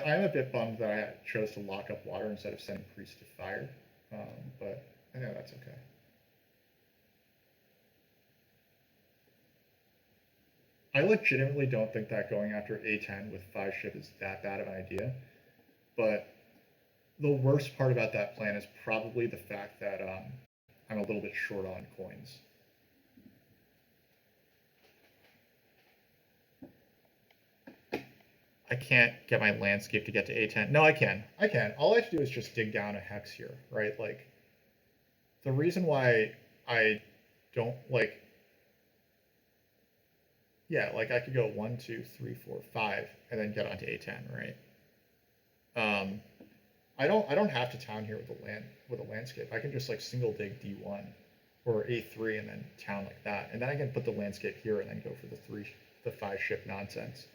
I'm a bit bummed that I chose to lock up water instead of sending priest to fire, but I know that's okay. I legitimately don't think that going after A10 with 5 ship is that bad of an idea, but the worst part about that plan is probably the fact that I'm a little bit short on coins. I can't get my landscape to get to A10. No, I can. I can. All I have to do is just dig down a hex here, right? Like, the reason why I don't, like, yeah, like I could go 1, 2, 3, 4, 5, and then get onto A10, right? I don't have to town here with a landscape. I can just like single dig D1 or A3 and then town like that, and then I can put the landscape here and then go for the 5 ship nonsense.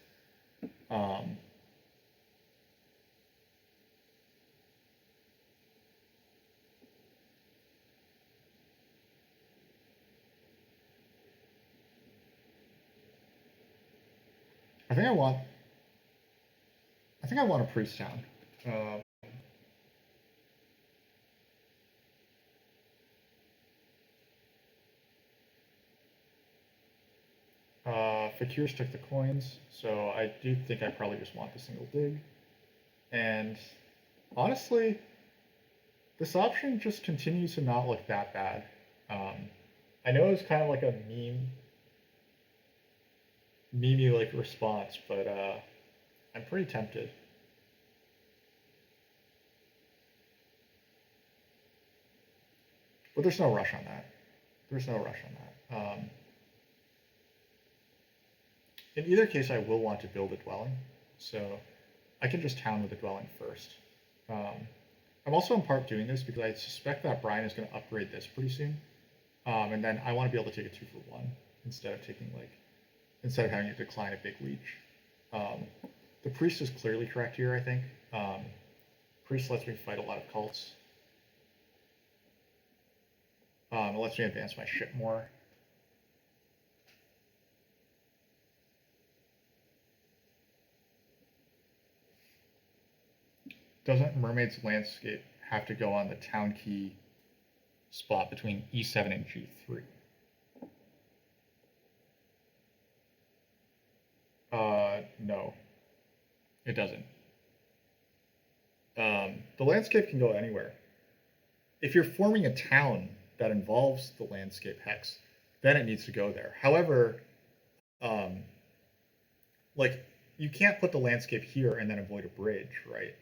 I think I want a priest town. Fakirs took the coins, so I do think I probably just want the single dig. And honestly, this option just continues to not look that bad. I know it's kind of like a meme like response, but I'm pretty tempted. But there's no rush on that. There's no rush on that. In either case, I will want to build a dwelling, so I can just town with a dwelling first. I'm also in part doing this because I suspect that Brian is going to upgrade this pretty soon, and then I want to be able to take a 2-for-1 instead of having to decline a big leech. The priest is clearly correct here, I think. Priest lets me fight a lot of cults. It lets me advance my ship more. Doesn't Mermaid's Landscape have to go on the town key spot between E7 and G3? No, it doesn't. The landscape can go anywhere. If you're forming a town that involves the landscape hex, then it needs to go there. However, like you can't put the landscape here and then avoid a bridge, right?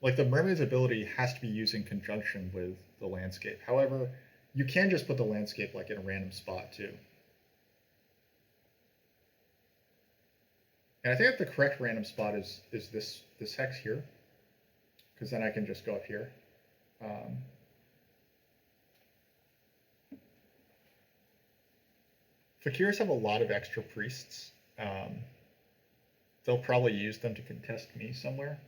Like the mermaid's ability has to be used in conjunction with the landscape. However, you can just put the landscape like in a random spot too. And I think that the correct random spot is this hex here, because then I can just go up here. Fakirs have a lot of extra priests. They'll probably use them to contest me somewhere.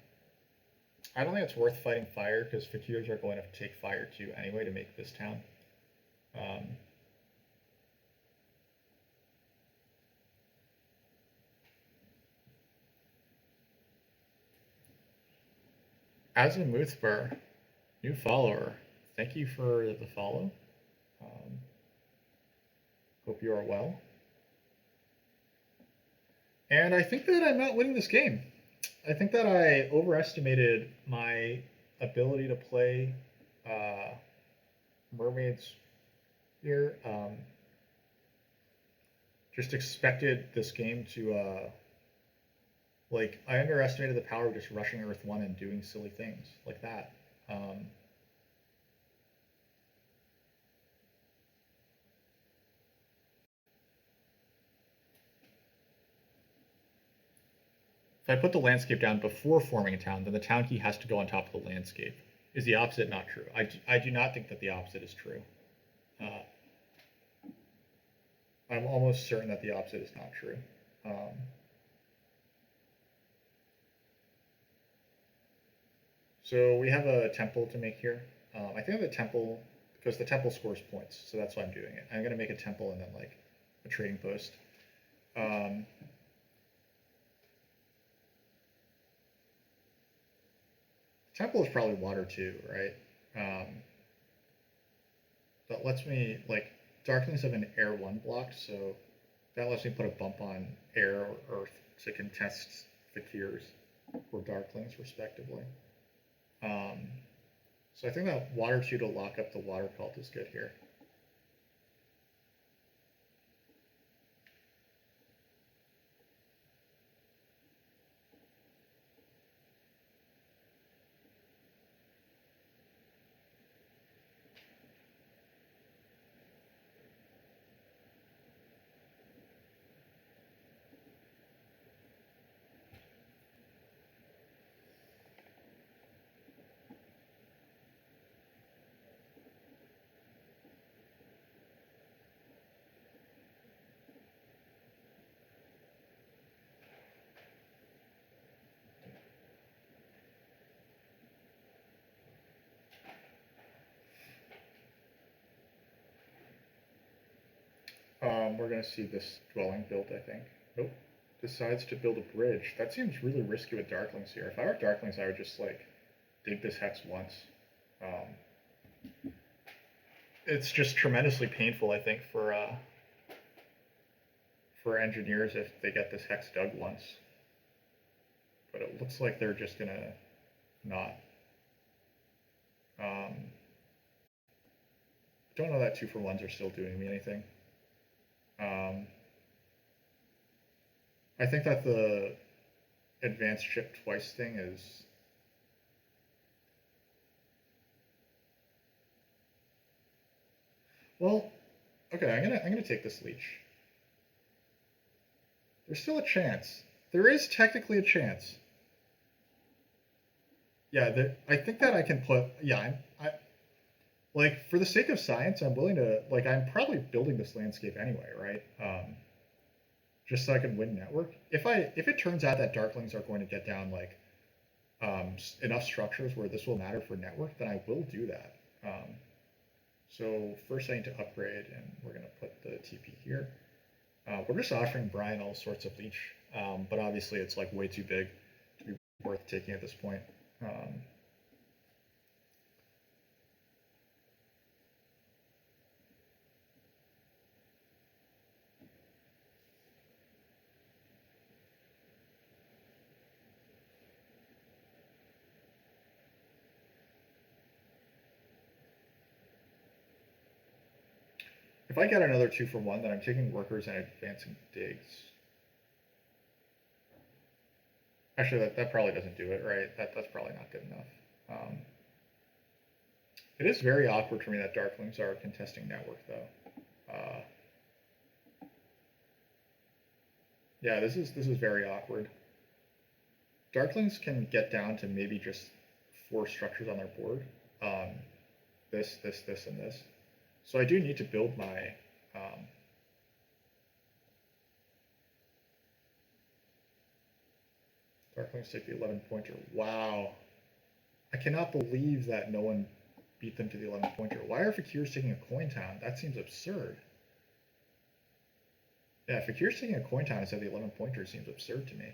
I don't think it's worth fighting fire, because Fakirs are going to take fire too anyway to make this town. Azimuthbar, new follower. Thank you for the follow. Hope you are well. And I think that I'm not winning this game. I think that I overestimated my ability to play mermaids here. Just expected this game to like I underestimated the power of just rushing Earth 1 and doing silly things like that. If I put the landscape down before forming a town, then the town key has to go on top of the landscape. Is the opposite not true? I do not think that the opposite is true. I'm almost certain that the opposite is not true. So we have a temple to make here. I think the temple, because the temple scores points, so that's why I'm doing it. I'm going to make a temple and then like a trading post. Temple is probably water too, right? That lets me, like, Darklings have an air 1 block, so that lets me put a bump on air or earth to contest Fakirs or Darklings, respectively. So I think that water 2 to lock up the water cult is good here. We're going to see this dwelling built, I think. Nope. Decides to build a bridge. That seems really risky with Darklings here. If I were Darklings, I would just, like, dig this hex once. It's just tremendously painful, I think, for engineers if they get this hex dug once. But it looks like they're just going to not. Don't know that 2-for-1s are still doing me anything. I think that the advanced ship twice thing is well, okay, I'm gonna take this leech. There's still a chance. There is technically a chance. Yeah, I think that I can put. Yeah, I like for the sake of science, I'm willing to. Like, I'm probably building this landscape anyway, right? just so I can win network. If it turns out that Darklings are going to get down like enough structures where this will matter for network, then I will do that. So first I need to upgrade, and we're going to put the TP here. We're just offering Brian all sorts of leech, but obviously it's like way too big to be worth taking at this point. If I get another 2-for-1, then I'm taking workers and advancing digs. Actually, that probably doesn't do it, right? That's probably not good enough. It is very awkward for me that Darklings are contesting network, though. Yeah, this is very awkward. Darklings can get down to maybe just 4 structures on their board. This, and this. So I do need to build my Darklings take the 11-pointer. Wow. I cannot believe that no one beat them to the 11-pointer. Why are Fakirs taking a coin town? That seems absurd. Yeah, Fakirs taking a coin town instead of the 11-pointer seems absurd to me.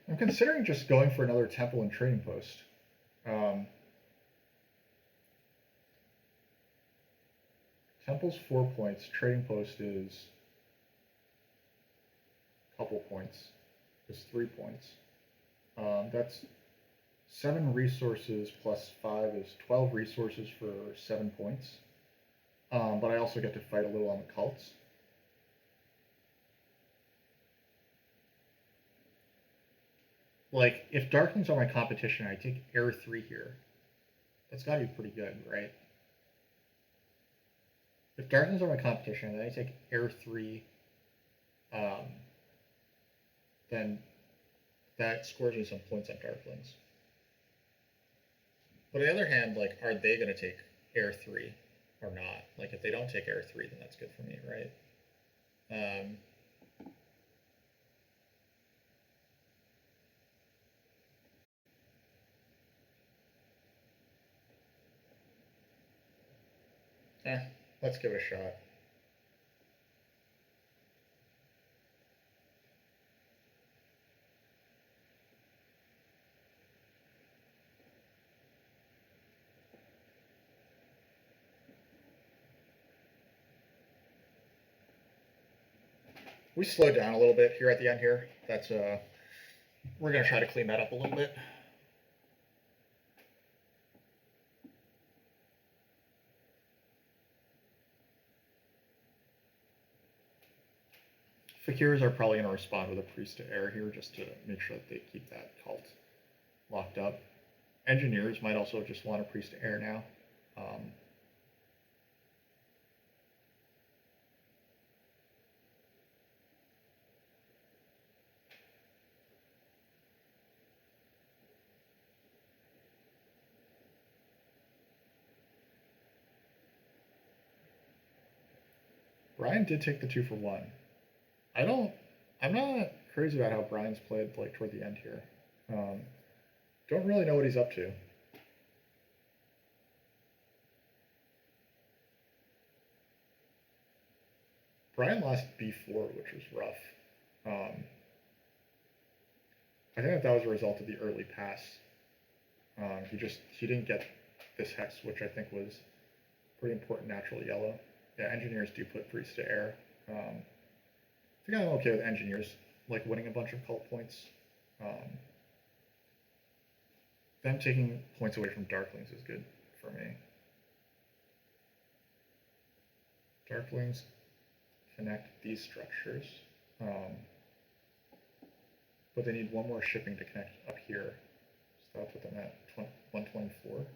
I'm considering just going for another temple and trading post. Temple's 4 points, trading post is a couple points, is 3 points. That's 7 resources plus 5 is 12 resources for 7 points. But I also get to fight a little on the cults. Like, if Darklings are my competition, I take Air 3 here. That's gotta be pretty good, right? If Darklings are my competition, then I take Air 3, then that scores me some points on Darklings. But on the other hand, like, are they gonna take Air 3 or not? Like, if they don't take Air 3, then that's good for me, right? Let's give it a shot. We slowed down a little bit here at the end here. That's we're gonna try to clean that up a little bit. Fakirs are probably going to respond with a priest to air here just to make sure that they keep that cult locked up. Engineers might also just want a priest to air now. Brian did take the 2-for-1. I'm not crazy about how Brian's played like toward the end here. Don't really know what he's up to. Brian lost B4, which was rough. I think that was a result of the early pass. He didn't get this hex, which I think was pretty important natural yellow. Yeah, engineers do put priest to air. I think I'm okay with engineers, like winning a bunch of cult points. Them taking points away from Darklings is good for me. Darklings connect these structures, but they need one more shipping to connect up here. So I'll put them at 124.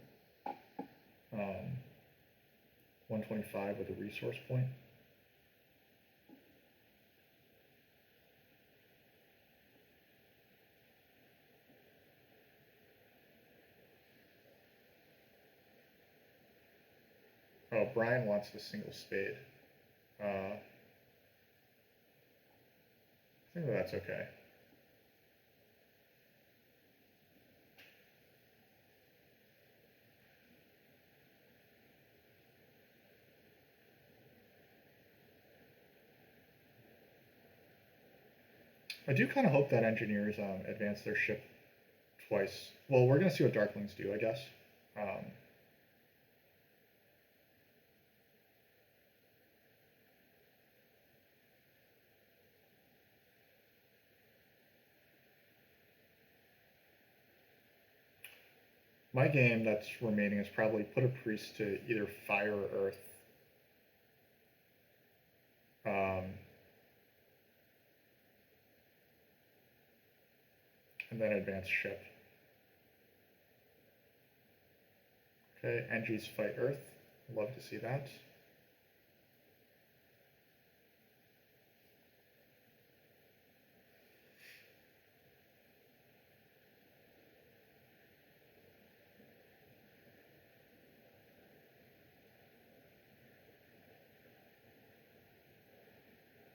125 with a resource point. Oh, Brian wants the single spade. I think that's okay. I do kind of hope that engineers advance their ship twice. Well, we're going to see what Darklings do, I guess. Um, my game that's remaining is probably put a priest to either fire or earth. And then advance ship. Okay, NGs fight earth. Love to see that.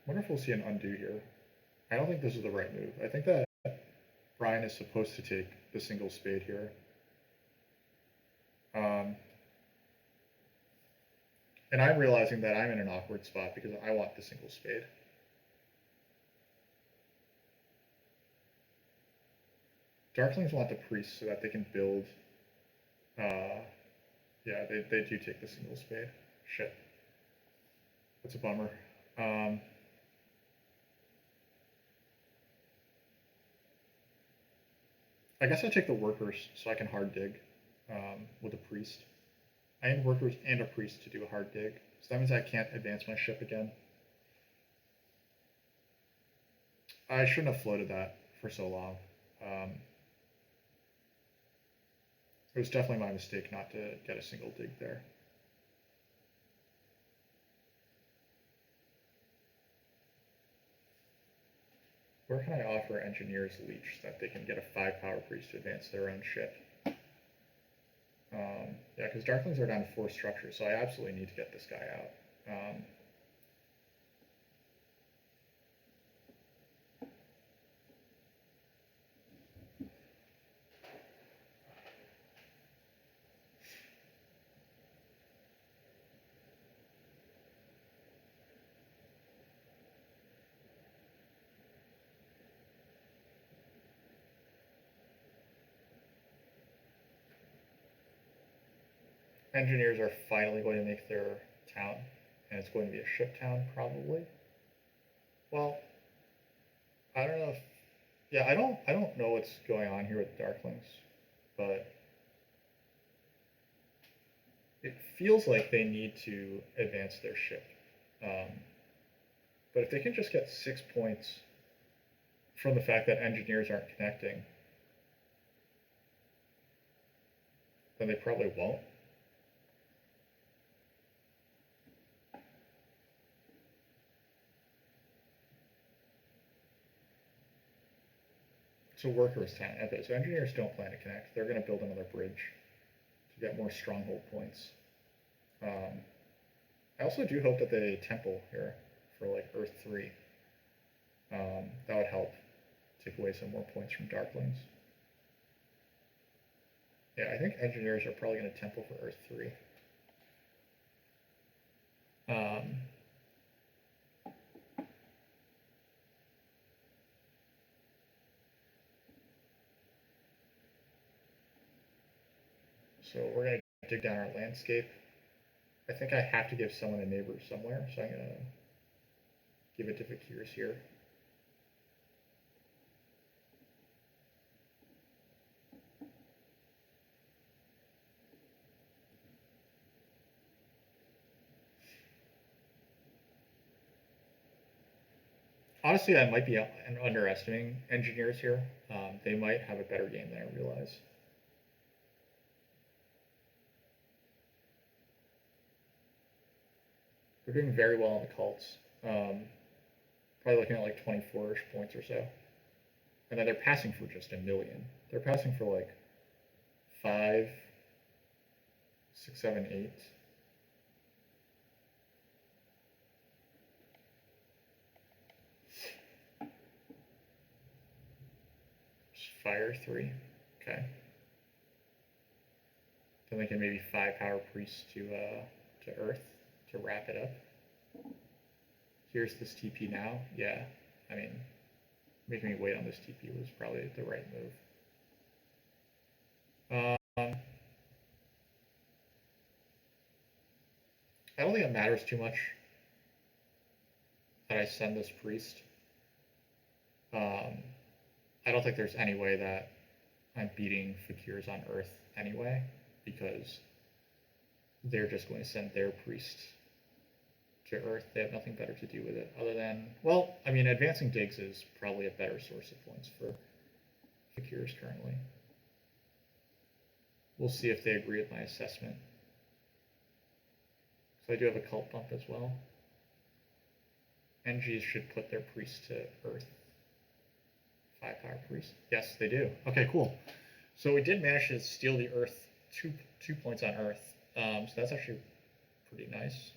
Wonder if we'll see an undo here. I don't think this is the right move. I think that Brian is supposed to take the single spade here. And I'm realizing that I'm in an awkward spot because I want the single spade. Darklings want the priest so that they can build. Yeah, they do take the single spade. Shit. That's a bummer. I guess I'll take the workers so I can hard dig with a priest. I need workers and a priest to do a hard dig. So that means I can't advance my ship again. I shouldn't have floated that for so long. It was definitely my mistake not to get a single dig there. Where can I offer engineers leech so that they can get a 5 power priest to advance their own ship? Yeah, because Darklings are down to 4 structures, so I absolutely need to get this guy out. Engineers are finally going to make their town, and it's going to be a ship town, probably. Well, I don't know if, yeah, I don't know what's going on here with Darklings, but it feels like they need to advance their ship. But if they can just get 6 points from the fact that engineers aren't connecting, then they probably won't. So workers 10. Okay, so engineers don't plan to connect. They're going to build another bridge to get more stronghold points. I also do hope that they temple here for like Earth 3. That would help take away some more points from Darklings. Yeah, I think engineers are probably going to temple for Earth 3. So we're going to dig down our landscape. I think I have to give someone a neighbor somewhere, so I'm going to give it to Fakirs here. Honestly, I might be underestimating engineers here. They might have a better game than I realize. They're doing very well in the cults. Probably looking at like 24-ish points or so. And then they're passing for just 1,000,000. They're passing for like 5, 6, 7, 8. fire 3. Okay. Then they can maybe 5 power priest to earth to wrap it up. Here's this TP now. Yeah, I mean, making me wait on this TP was probably the right move. I don't think it matters too much that I send this priest. I don't think there's any way that I'm beating Fakirs on Earth anyway, because they're just going to send their priest to Earth. They have nothing better to do with it other than, well, I mean, advancing digs is probably a better source of points for Fakirs currently. We'll see if they agree with my assessment. So I do have a cult bump as well. NGs should put their priest to Earth. 5 power priest. Yes, they do. Okay, cool. So we did manage to steal the Earth, two points on Earth. So that's actually pretty nice.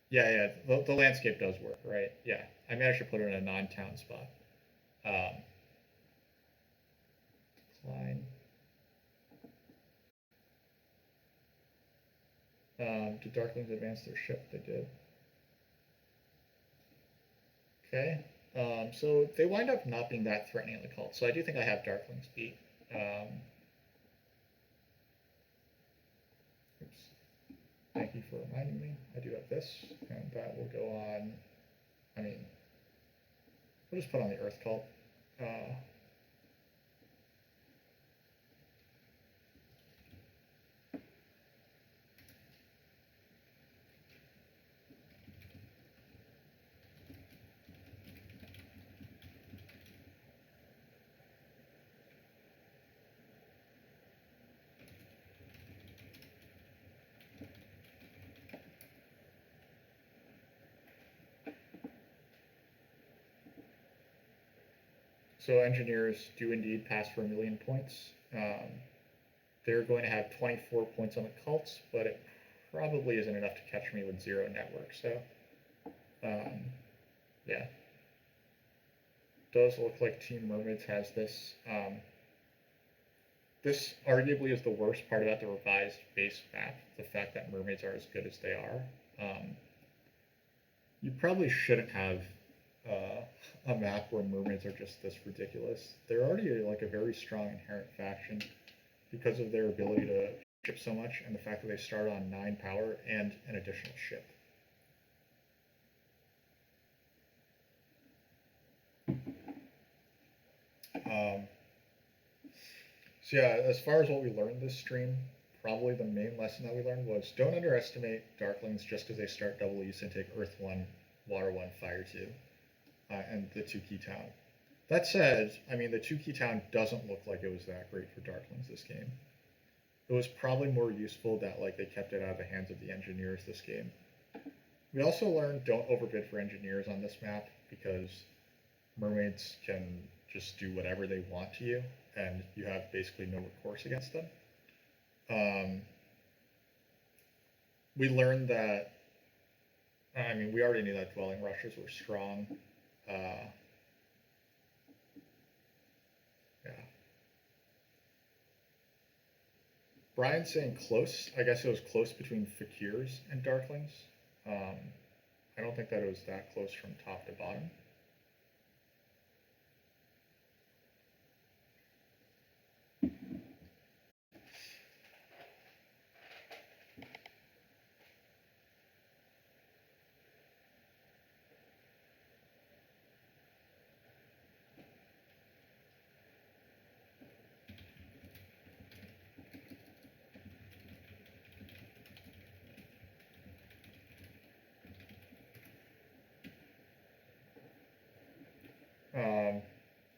Yeah, the landscape does work, right? Yeah, I managed to put it in a non-town spot. Decline. Did Darklings advance their ship? They did. Okay. So they wind up not being that threatening in the cult. So I do think I have Darklings beat. Oops. Thank you for reminding me. I do have this, and that will go on. I mean, we'll just put on the Earth cult. So engineers do indeed pass for 1,000,000 points. They're going to have 24 points on the cults, but it probably isn't enough to catch me with 0 network. So, yeah. Does look like Team Mermaids has this. This arguably is the worst part about the revised base map, the fact that mermaids are as good as they are. You probably shouldn't have a map where mermaids are just this ridiculous. They're already like a very strong inherent faction because of their ability to ship so much and the fact that they start on 9 power and an additional ship. So yeah, as far as what we learned this stream, probably the main lesson that we learned was don't underestimate Darklings just because they start double use and take Earth 1, Water 1, Fire 2, and the 2 key town. That said, I mean, the 2 key town doesn't look like it was that great for Darklings this game. It was probably more useful that like they kept it out of the hands of the engineers this game. We also learned don't overbid for engineers on this map because mermaids can just do whatever they want to you, and you have basically no recourse against them. We learned that, I mean, we already knew that dwelling rushes were strong. Yeah. Brian's saying close. I guess it was close between Fakirs and Darklings. I don't think that it was that close from top to bottom.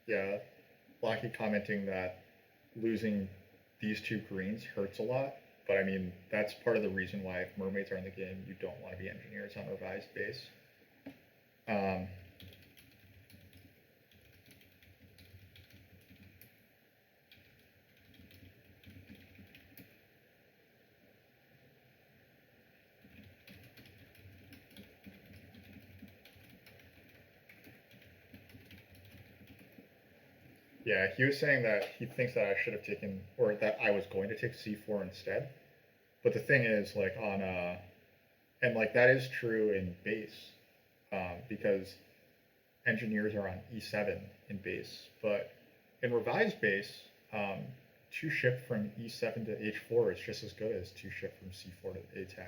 Yeah, Blocky commenting that losing these 2 greens hurts a lot, but I mean, that's part of the reason why if mermaids are in the game, you don't want to be engineers on revised base. Yeah, he was saying that he thinks that I should have taken, or that I was going to take C4 instead. But the thing is, like on and like that is true in base, because engineers are on E7 in base, but in revised base, um, two ship from E7 to H4 is just as good as two ship from C4 to A10.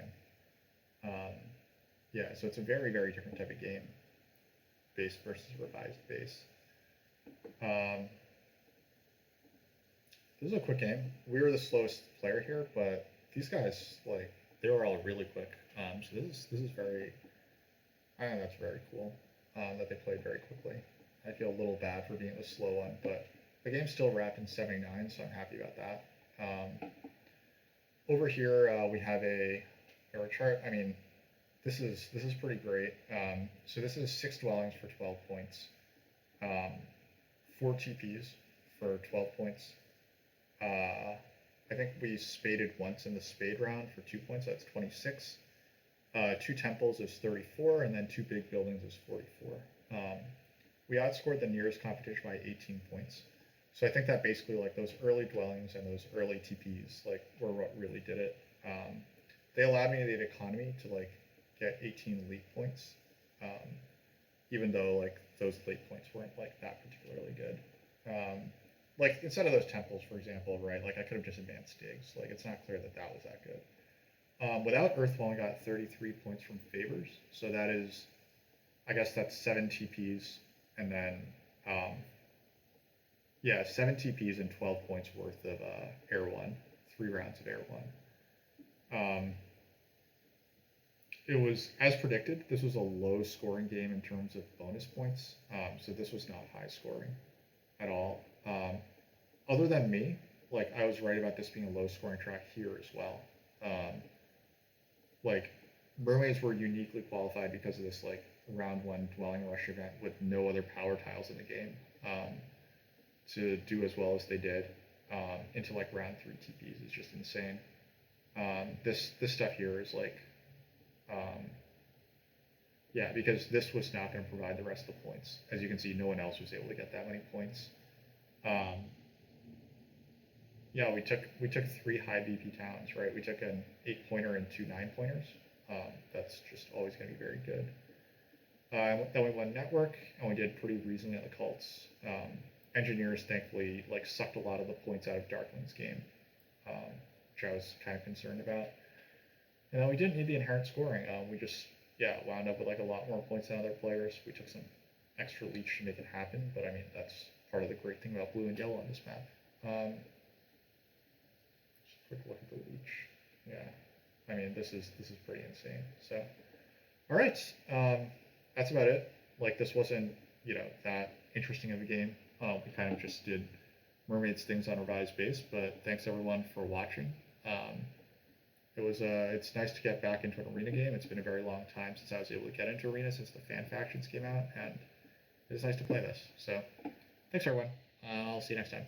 Um, yeah, so it's a very, very different type of game, base versus revised base. This is a quick game. We were the slowest player here, but these guys, like, they were all really quick. So this is very, I think that's very cool, that they played very quickly. I feel a little bad for being the slow one, but the game still wrapped in 79, so I'm happy about that. Over here, we have a chart. I mean, this is pretty great. So this is 6 dwellings for 12 points, 4 TPs for 12 points. I think we spaded once in the spade round for 2 points. That's 26. 2 temples is 34, and then 2 big buildings is 44. We outscored the nearest competition by 18 points. So I think that basically, like, those early dwellings and those early TPs, like, were what really did it. They allowed me the economy to, like, get 18 elite points, even though, like, those late points weren't, like, that particularly good. Like, instead of those temples, for example, right, like, I could have just advanced digs. Like, it's not clear that that was that good. Without Earthwall, I got 33 points from favors. So that is, I guess that's 7 TPs, and then, yeah, 7 TPs and 12 points worth of Air 1, 3 rounds of Air 1. It was, as predicted, this was a low scoring game in terms of bonus points. So this was not high scoring at all. Other than me, like, I was right about this being a low scoring track here as well. Like, mermaids were uniquely qualified because of this, like, round 1 dwelling rush event with no other power tiles in the game, to do as well as they did, into, like, round 3 TPs is just insane. This stuff here is like, yeah, because this was not going to provide the rest of the points. As you can see, no one else was able to get that many points. Yeah, we took 3 high BP towns, right? We took an 8-pointer and 2 9-pointers. That's just always going to be very good. Then we won network, and we did pretty reasonably on the cults. Engineers, thankfully, like, sucked a lot of the points out of Darkling's game, which I was kind of concerned about. And then we didn't need the inherent scoring. We just, yeah, wound up with, like, a lot more points than other players. We took some extra leech to make it happen, but I mean, that's part of the great thing about blue and yellow on this map. Just a quick look at the leech. Yeah, I mean, this is pretty insane. So, all right, that's about it. Like, this wasn't, you know, that interesting of a game. We kind of just did mermaids things on revised base, but thanks everyone for watching. It's nice to get back into an arena game. It's been a very long time since I was able to get into arena since the fan factions came out, and it's nice to play this. So, thanks everyone. I'll see you next time.